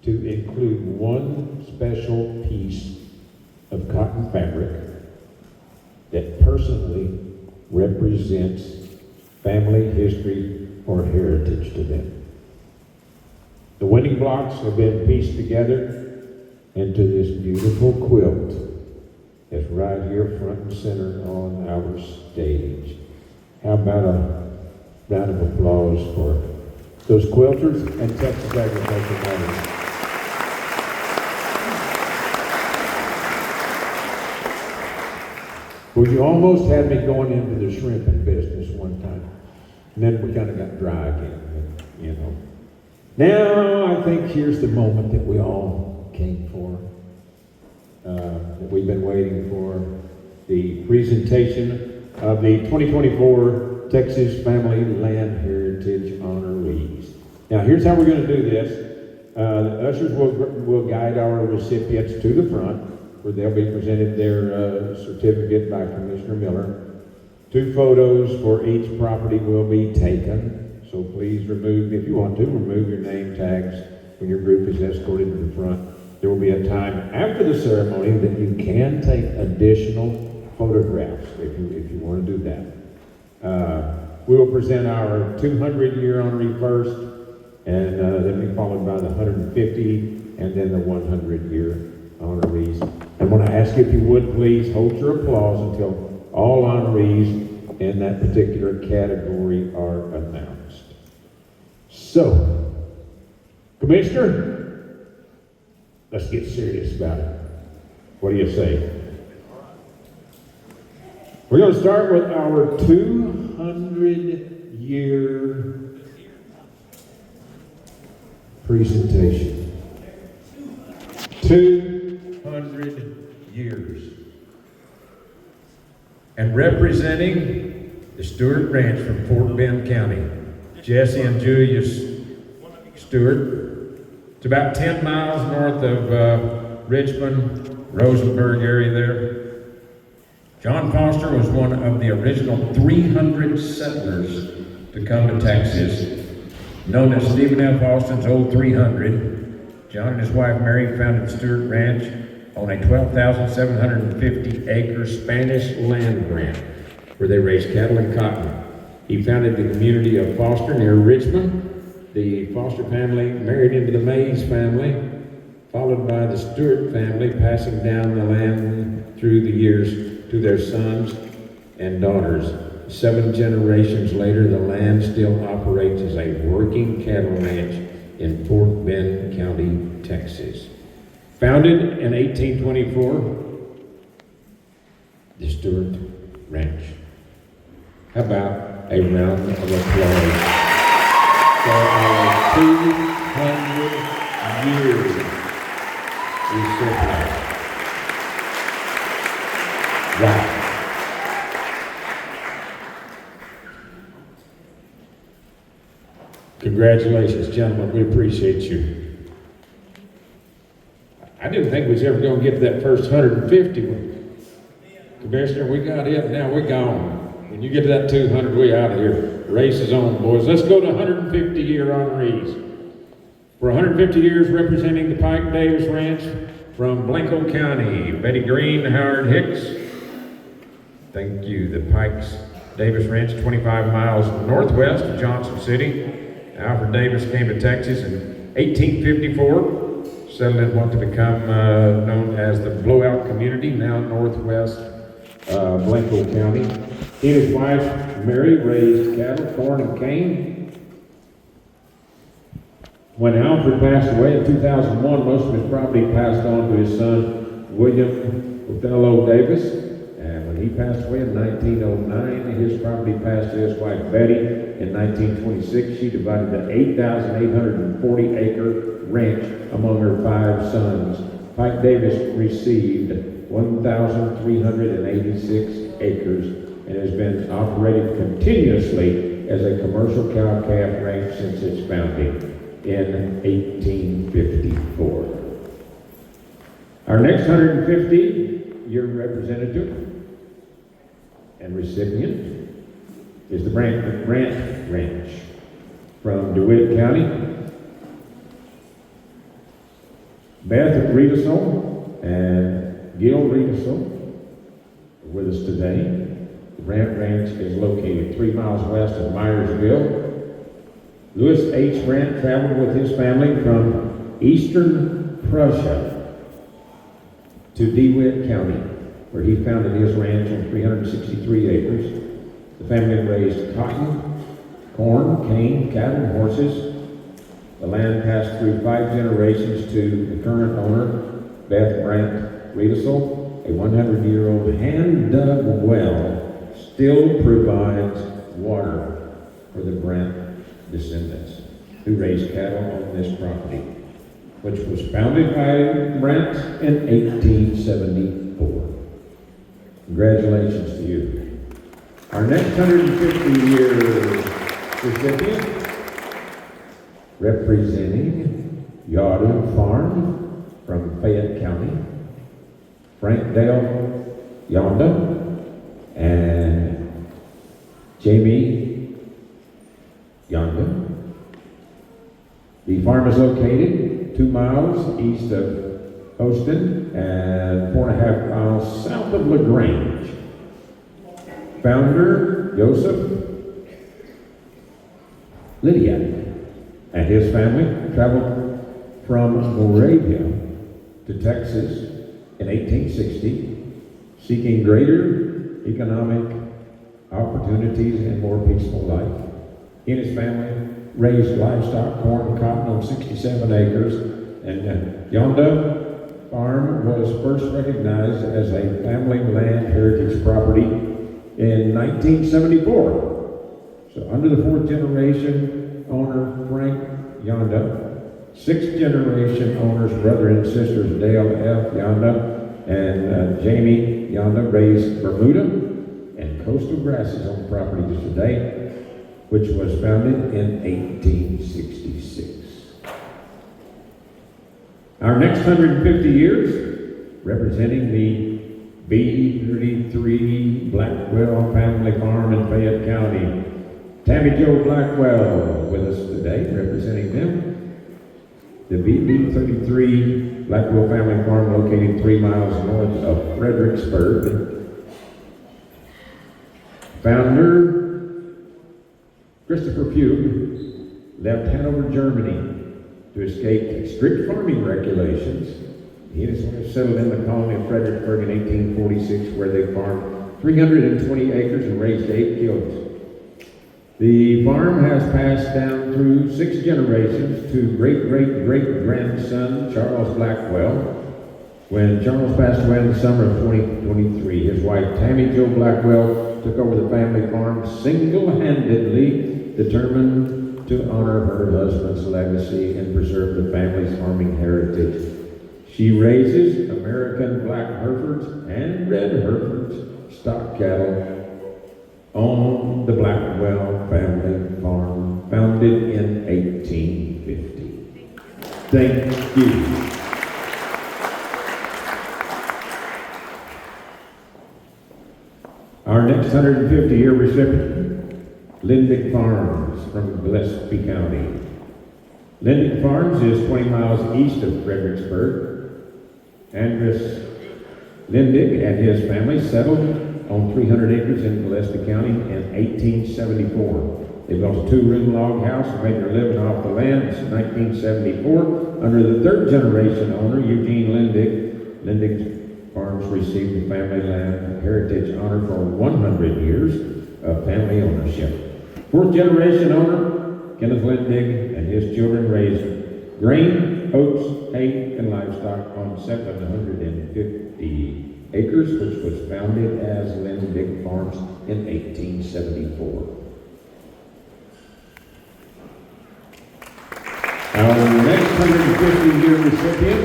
to include one special piece of cotton fabric that personally represents family history or heritage to them. The winning blocks have been pieced together into this beautiful quilt that's right here front and center on our stage. How about a round of applause for those quilters and Texas Agriculture Matters. Well, you almost had me going into the shrimping business one time, and then we kind of got dry again, Now, I think here's the moment that we all came for, that we've been waiting for, the presentation of the 2024 Texas Family Land Heritage Honorees. Now, here's how we're going to do this. The ushers will guide our recipients to the front, where they'll be presented their certificate by Commissioner Miller. 2 photos for each property will be taken, so please remove, if you want to, remove your name tags when your group is escorted to the front. There will be a time after the ceremony that you can take additional photographs if you want to do that. We will present our 200-year honoree first, and then be followed by the 150, and then the 100-year honorees. I want to ask you if you would please hold your applause until all honorees in that particular category are announced. So, Commissioner, let's get serious about it. What do you say? We're going to start with our 200-year presentation. 200 years. And representing the Stewart Ranch from Fort Bend County, Jesse and Julius Stewart. It's about 10 miles north of Richmond, Rosenberg area there. John Foster was one of the original 300 settlers to come to Texas, known as Stephen F. Austin's Old 300. John and his wife Mary founded Stewart Ranch on a 12,750 acre Spanish land grant where they raised cattle and cotton. He founded the community of Foster near Richmond. The Foster family married into the Mays family, followed by the Stewart family, passing down the land through the years to their sons and daughters. 7 generations later, the land still operates as a working cattle ranch in Fort Bend County, Texas. Founded in 1824, the Stewart Ranch. How about a round of applause for our 200 years recipient. Wow. Congratulations, gentlemen. We appreciate you. I didn't think we was ever going to get to that first 150 one. Commissioner, we got it, now we're gone. When you get to that 200, we out of here. Race is on, boys. Let's go to 150-year honorees. For 150 years representing the Pike Davis Ranch from Blanco County, Betty Green, Howard Hicks. Thank you. The Pikes Davis Ranch, 25 miles northwest of Johnson City. Alfred Davis came to Texas in 1854, settled in what to become known as the Blowout Community, now northwest Blanco County. He and his wife, Mary, raised cattle, corn, and cane. When Alfred passed away in 2001, most of his property passed on to his son, William Othello Davis. And when he passed away in 1909, his property passed to his wife, Betty. In 1926, she divided the 8,840 acre ranch among her 5 sons. Pike Davis received 1,386 acres and has been operated continuously as a commercial cow-calf ranch since its founding in 1854. Our next 150-year representative and recipient is the Brant Ranch from DeWitt County. Beth Riedesel and Gil Riedesel are with us today. The Brant Ranch is located 3 miles west of Myersville. Louis H. Brant traveled with his family from eastern Prussia to DeWitt County, where he founded his ranch on 363 acres. The family raised cotton, corn, cane, cattle, and horses. The land passed through 5 generations to the current owner, Beth Brant Riedesel. A 100-year-old hand-dug well still provides water for the Brant descendants who raised cattle on this property, which was founded by Brant in 1874. Congratulations to you. Our next 150-year recipient, representing Yawden Farm from Fayette County. Frank Dale Yonda, and Jamie Yonda. The farm is located 2 miles east of Houston and 4.5 miles south of LaGrange. Founder, Joseph Lydia, and his family traveled from Moravia to Texas in 1860, seeking greater economic opportunities and more peaceful life. He and his family raised livestock, corn, and cotton on 67 acres, and Yonda Farm was first recognized as a family land heritage property in 1974. So under the 4th generation owner, Frank Yonda, 6th generation owners, brother and sisters, Dale F. Yonda and Jamie Yonda, raised Bermuda and coastal grasses on the property to today, which was founded in 1866. Our next 150 years, representing the B33 Blackwell family farm in Fayette County, Tammy Jo Blackwell with us today, representing them. The BB33 Blackwell family farm located 3 miles north of Fredericksburg. Founder Christopher Pugh left Hanover, Germany to escape strict farming regulations. He and his wife settled in the colony of Fredericksburg in 1846, where they farmed 320 acres and raised 8 kilos. The farm has passed down through 6 generations to great-great-great-grandson Charles Blackwell. When Charles passed away in the summer of 2023, his wife Tammy Jo Blackwell took over the family farm single-handedly, determined to honor her husband's legacy and preserve the family's farming heritage. She raises American black Herefords and red Herefords stock cattle on the Blackwell family farm, founded in 1850. Thank you. Our next 150-year recipient, Lindick Farms from Gillespie County. Lindick Farms is 20 miles east of Fredericksburg. Andres Lindick and his family settled on 300 acres in Gillespie County in 1874. They built a 2-room log house and made their living off the land since 1974. Under the 3rd generation owner, Eugene Lindick, Lindick Farms received the family land heritage honor for 100 years of family ownership. 4th generation owner, Kenneth Lindick, and his children raised grain, oats, hay, and livestock on 750 acres, which was founded as Lindick Farms in 1874. Our next 150-year recipient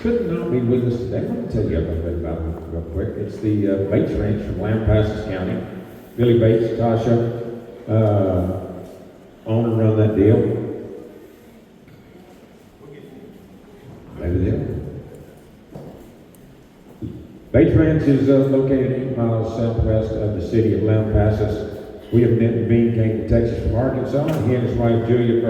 could not be with us today. Let me tell you a little bit about him real quick. It's the Bates Ranch from Lampasas County. Billy Bates, Tasha, owner, run that deal. Maybe there. Bates Ranch is located 8 miles southwest of the city of Lampasas. William Denton Bean came to Texas from Arkansas, and he and his wife Julia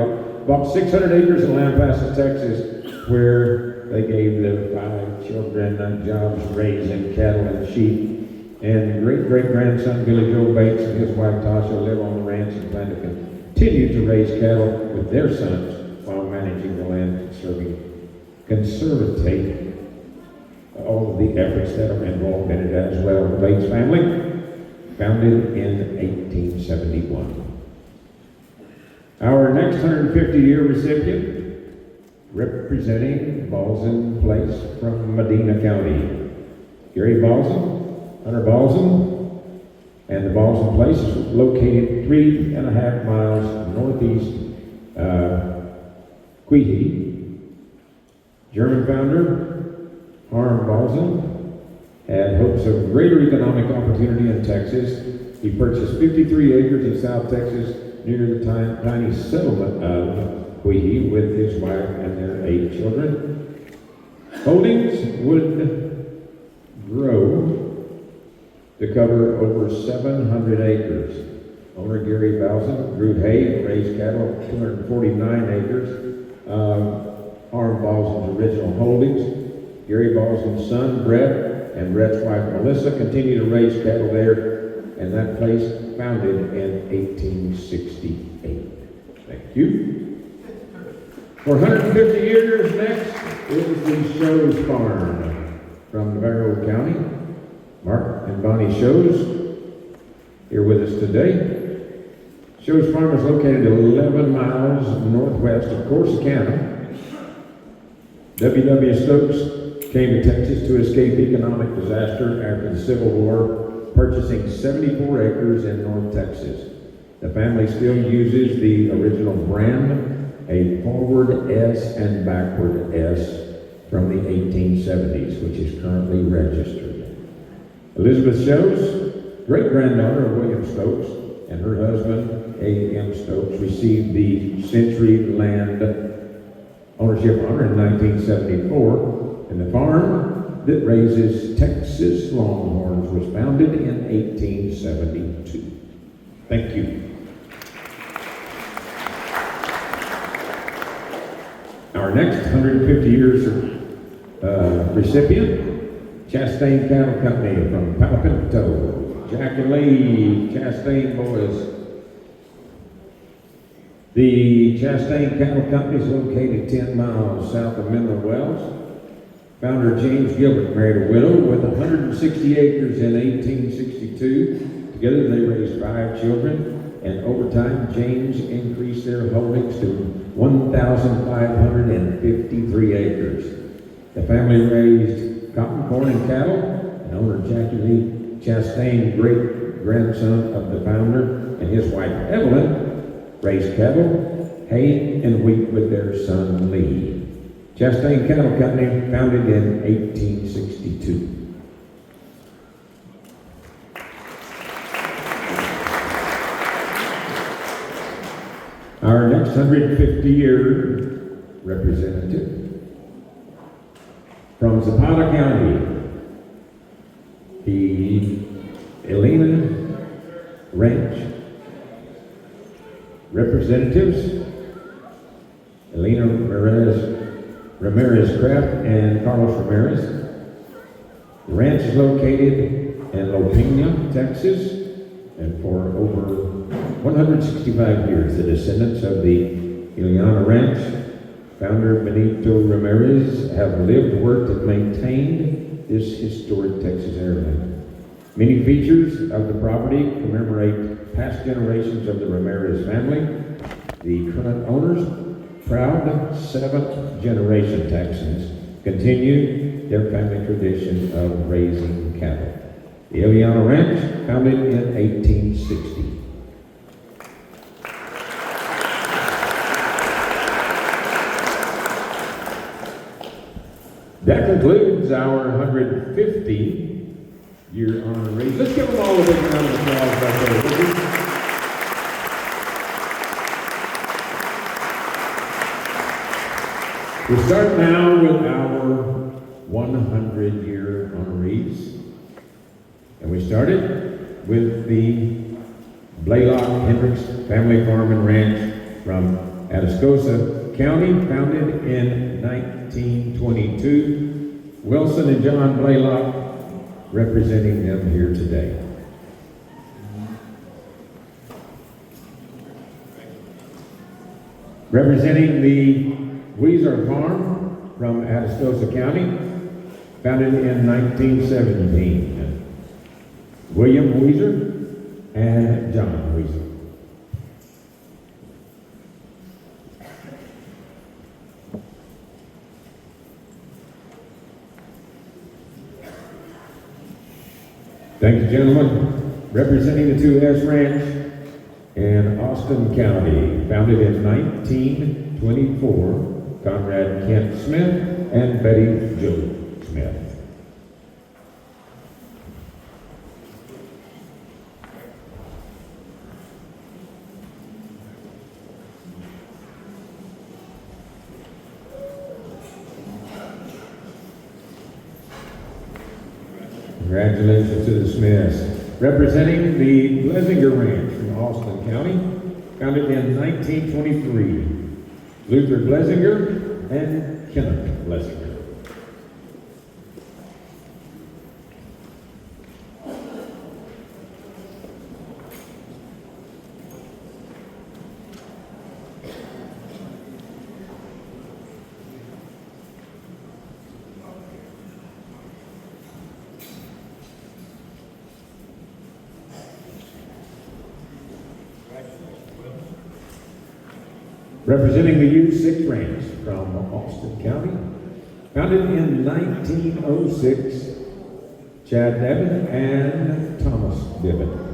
bought 600 acres in Lampasas, Texas, where they gave their 5 children jobs raising cattle and sheep. And great-great-grandson Billy Joe Bates and his wife Tasha live on the ranch and plan to continue to raise cattle with their sons while managing the land, conservative all of the efforts that are involved in it as well. The Bates family, founded in 1871. Our next 150-year recipient, representing Balzan Place from Medina County, Gary Balzan, Hunter Balzan, and the Balzan Place is located 3.5 miles northeast Quehee. German founder Harm Balzan had hopes of greater economic opportunity in Texas. He purchased 53 acres in South Texas near the tiny settlement of Quehee with his wife and their 8 children. Holdings would grow to cover over 700 acres. Owner Gary Bowson grew hay and raised cattle on 249 acres. Farm Bowson's original holdings. Gary Bowson's son, Brett, and Brett's wife, Melissa, continue to raise cattle there, and that place founded in 1868. Thank you. For 150 years next is the Shows Farm from Navarro County. Mark and Bonnie Shows here with us today. Shows Farm is located 11 miles northwest of Corsicana. W.W. Stokes came to Texas to escape economic disaster after the Civil War, purchasing 74 acres in North Texas. The family still uses the original brand, a forward S and backward S from the 1870s, which is currently registered. Elizabeth Shows, great-granddaughter of William Stokes, and her husband, A.M. Stokes, received the Century Land Ownership Honor in 1974, and the farm that raises Texas Longhorns was founded in 1872. Thank you. Our next 150 years recipient, Chastain Cattle Company from Palo Pinto. Jack and Lee Chastain boys. The Chastain Cattle Company is located 10 miles south of Mineral Wells. Founder James Gilbert married a widow with 160 acres in 1862. Together they raised 5 children, and over time James increased their holdings to 1,553 acres. The family raised cotton, corn, and cattle, and owner Jackie Lee Chastain, great-grandson of the founder, and his wife Evelyn, raised cattle, hay, and wheat with their son Lee. Chastain Cattle Company, founded in 1862. Our next 150-year representative from Zapata County, the Elena Ranch representatives, Elena Ramirez Kraft and Carlos Ramirez. The ranch is located in Lopina, Texas, and for over 165 years, the descendants of the Ileana Ranch, founder Benito Ramirez, have lived, worked, and maintained this historic Texas heirloom. Many features of the property commemorate past generations of the Ramirez family. The current owners, proud 7th generation Texans, continue their family tradition of raising cattle. The Ileana Ranch, founded in 1860. That concludes our 150-year honorees. Let's give them all a big round of applause back there, would you? We start now with our 100-year honorees. And we started with the Blaylock Hendricks Family Farm and Ranch from Atascosa County, founded in 1922. Wilson and John Blaylock representing them here today. Representing the Weezer Farm from Atascosa County, founded in 1917. William Weezer and John Weezer. Thank you, gentlemen. Representing the 2S Ranch in Austin County, founded in 1924, Conrad Kent Smith and Betty Jo Smith. Congratulations to the Smiths. Representing the Blesinger Ranch from Austin County, founded in 1923. Luther Blesinger and Kenneth Blesinger. Representing the U6 Ranch from Austin County, founded in 1906, Chad Devon and Thomas Devon.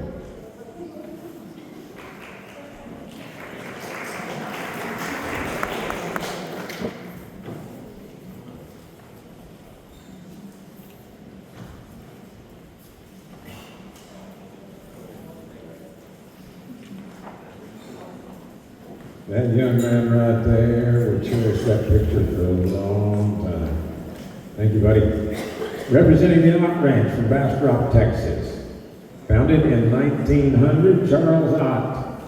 That young man right there will cherish that picture for a long time. Thank you, buddy. Representing the Ott Ranch from Bastrop, Texas. Founded in 1900, Charles Ott.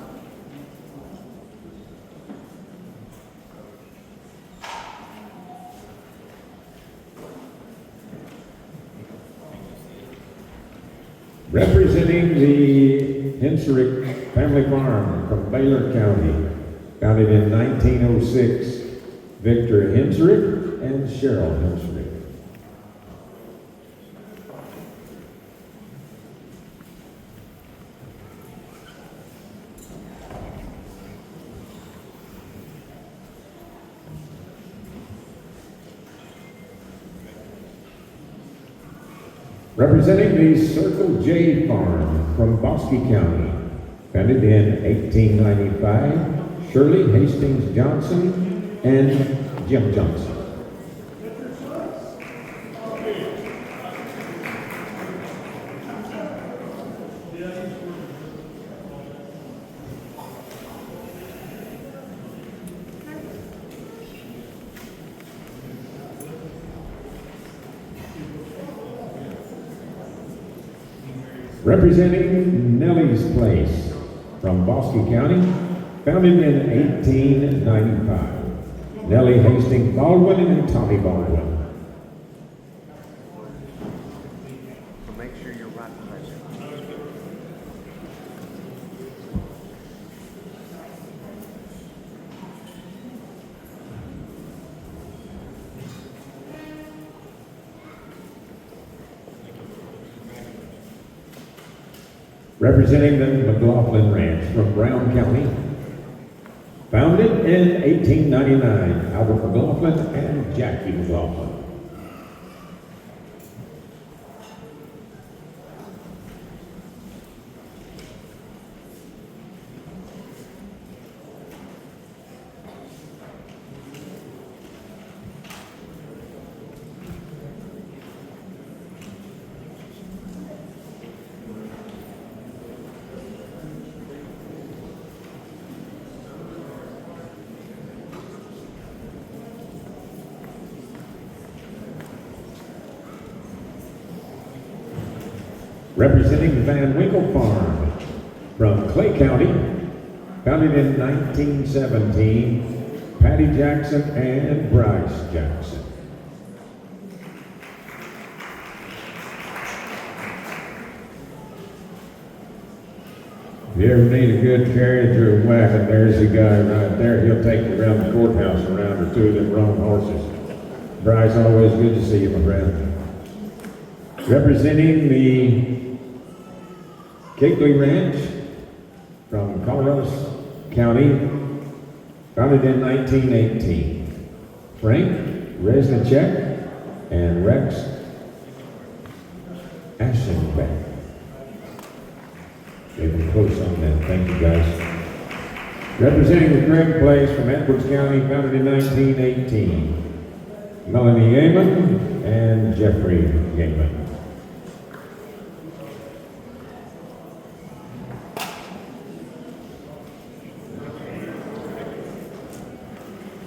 Representing the Hensrick Family Farm from Baylor County. Founded in 1906, Victor Hensrick and Cheryl Hensrick. Representing the Circle J Farm from Bosque County, founded in 1895, Shirley Hastings Johnson and Jim Johnson. Representing Nellie's Place from Bosque County, founded in 1895. Nellie Hastings Baldwin and Tommy Baldwin. Make sure you're right behind you. Representing the McLaughlin Ranch from Brown County, founded in 1899, Albert McLaughlin and Jackie McLaughlin. Representing the Van Winkle Farm from Clay County, founded in 1917, Patty Jackson and Bryce Jackson. If you ever need a good carriage or a wagon, there's the guy right there. He'll take you around the courthouse around or two of them wrong horses. Bryce, always good to see you, my friend. Representing the Keighley Ranch from Colorado County, founded in 1918. Frank Resnicek and Rex Aschenbeck. They've been close on that. Thank you, guys. Representing the Craig Place from Edwards County, founded in 1918. Melanie Yeaman and Jeffrey Yeaman.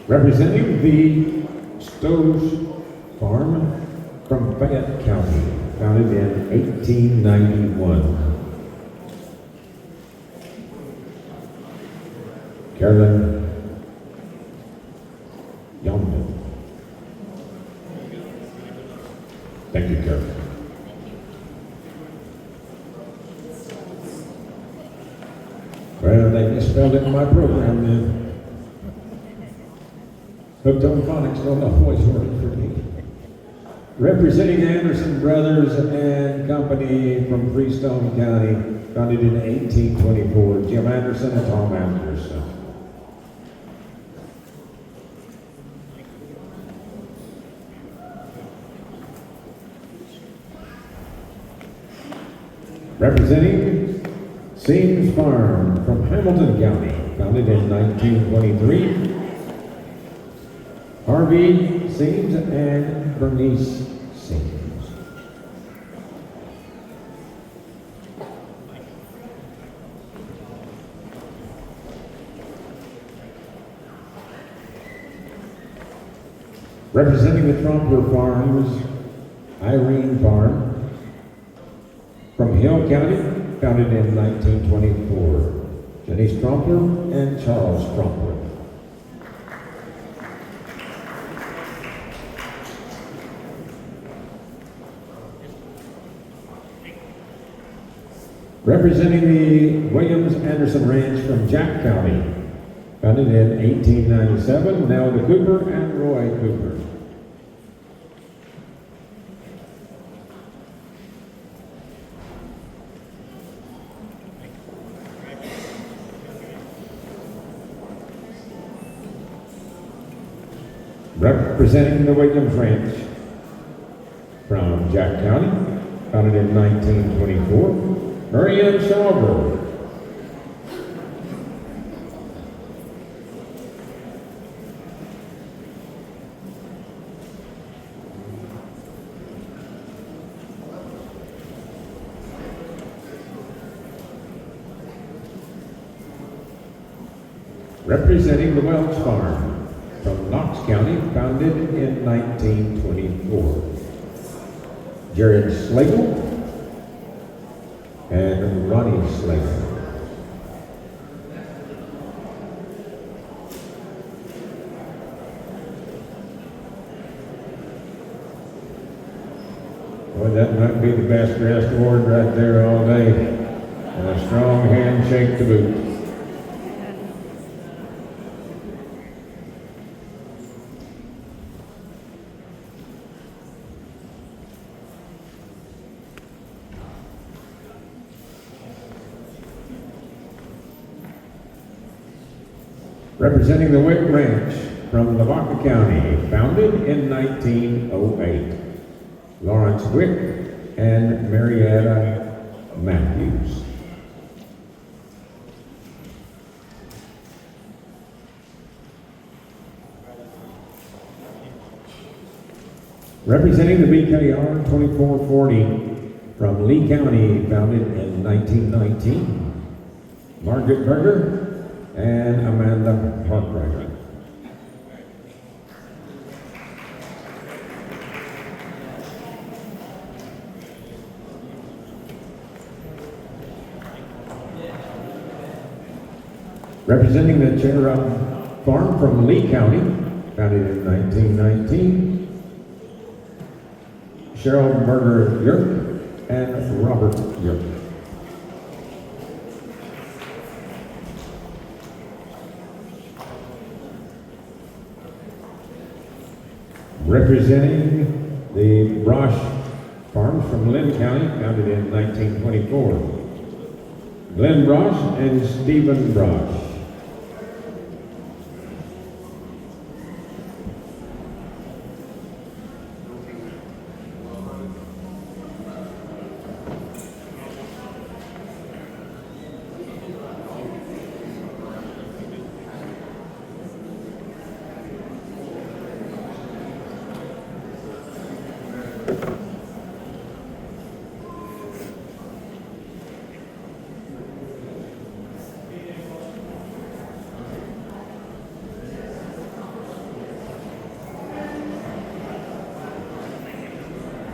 Representing the Stowe's Farm from from Fayette County, founded in 1891. Carolyn Youngman. Thank you, Carolyn. Well, they misspelled it in my program then. Hooked on phonics don't always work for me. Representing Anderson Brothers and Company from Freestone County, founded in 1824, Jim Anderson and Tom Anderson. Representing Seams Farm from Hamilton County, founded in 1923, Harvey Seams and Bernice Seams. Representing the Tromper Farms, Irene Farm from Hill County, founded in 1924, Janice Tromper and Charles Tromper. Representing the Williams Anderson Ranch from Jack County, founded in 1897, Nelda Cooper and Roy Cooper. Representing the Williams Ranch from Jack County, founded in 1924, Marianne Schauber. Representing the Welch Farm from Knox County, founded in 1924, Jared Slagle and Ronnie Slagle. Boy, that might be the best dressed ward right there all day, and a strong handshake to boot. Representing the Wick Ranch from Lavaca County, founded in 1908, Lawrence Wick and Marietta Matthews. Representing the BKR 2440 from Lee County, founded in 1919, Margaret Berger and Amanda Hartwright. Representing the Cherub Farm from Lee County, founded in 1919, Cheryl Berger Yerk and Robert Yerk. Representing the Brosh Farms from Lynn County, founded in 1924, Glenn Brosh and Stephen Brosh.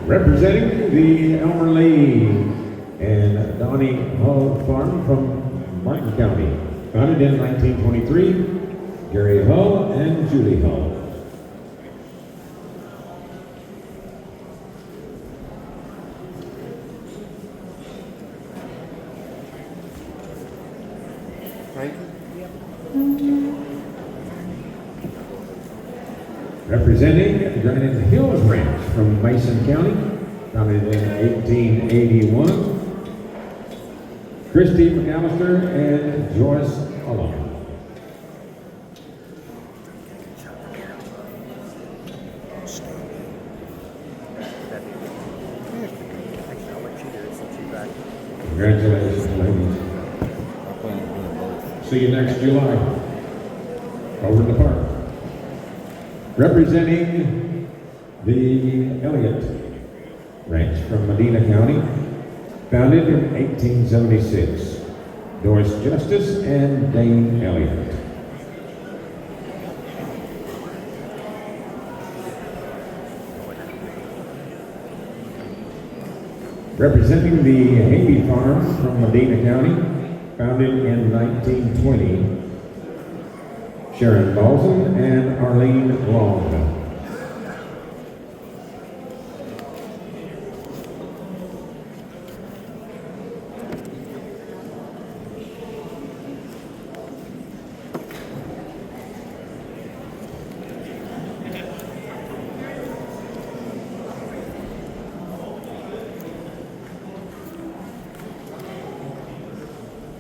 Representing the Elmer Lee and Donnie Hull Farm from Martin County. Founded in 1923, Gary Hull and Julie Hull. Representing Granite Hills Ranch from Mason County, founded in 1881, Christy McAllister and Joyce Allen. Congratulations, ladies. See you next July, over in the park. Representing the Elliott Ranch from Medina County, founded in 1876, Doris Justice and Dane Elliott. Representing the Havey Farm from Medina County, founded in 1920, Sharon Balson and Arlene Long.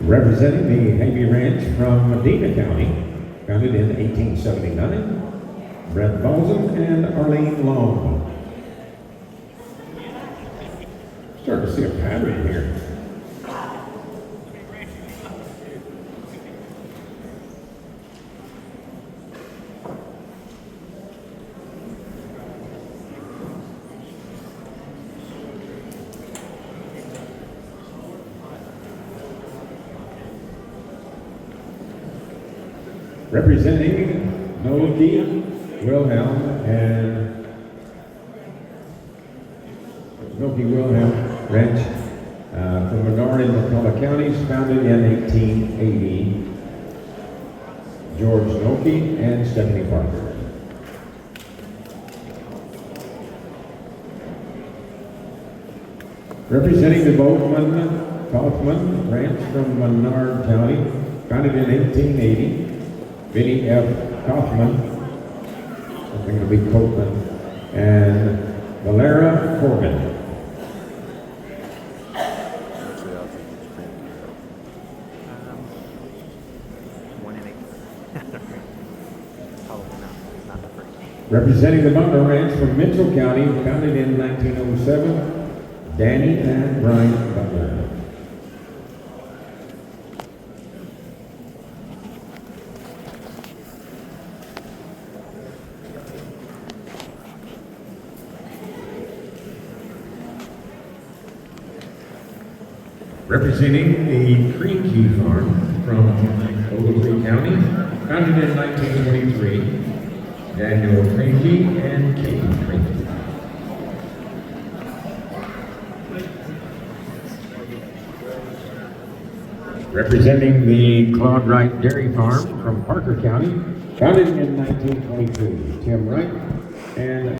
Representing the Havey Ranch from Medina County, founded in 1879, Brett Balson and Arlene Long. Starting to see a pattern here. Representing Noki, Wilhelm, and Noki Wilhelm Ranch from Menard in McCullough counties, founded in 1880, George Noki and Stephanie Parker. Representing the Boatman Kaufman Ranch from Menard County, founded in 1880, Vinnie F. Kaufman, something to be Copeman, and Valera Corbin. Representing the Butler Ranch from Mitchell County, founded in 1907, Danny and Brian Butler. Representing the Krienke Farm from Oglesby County, founded in 1923, Daniel Krienke and Kate Krienke. Representing the Claude Wright Dairy Farm from Parker County, founded in 1922, Tim Wright and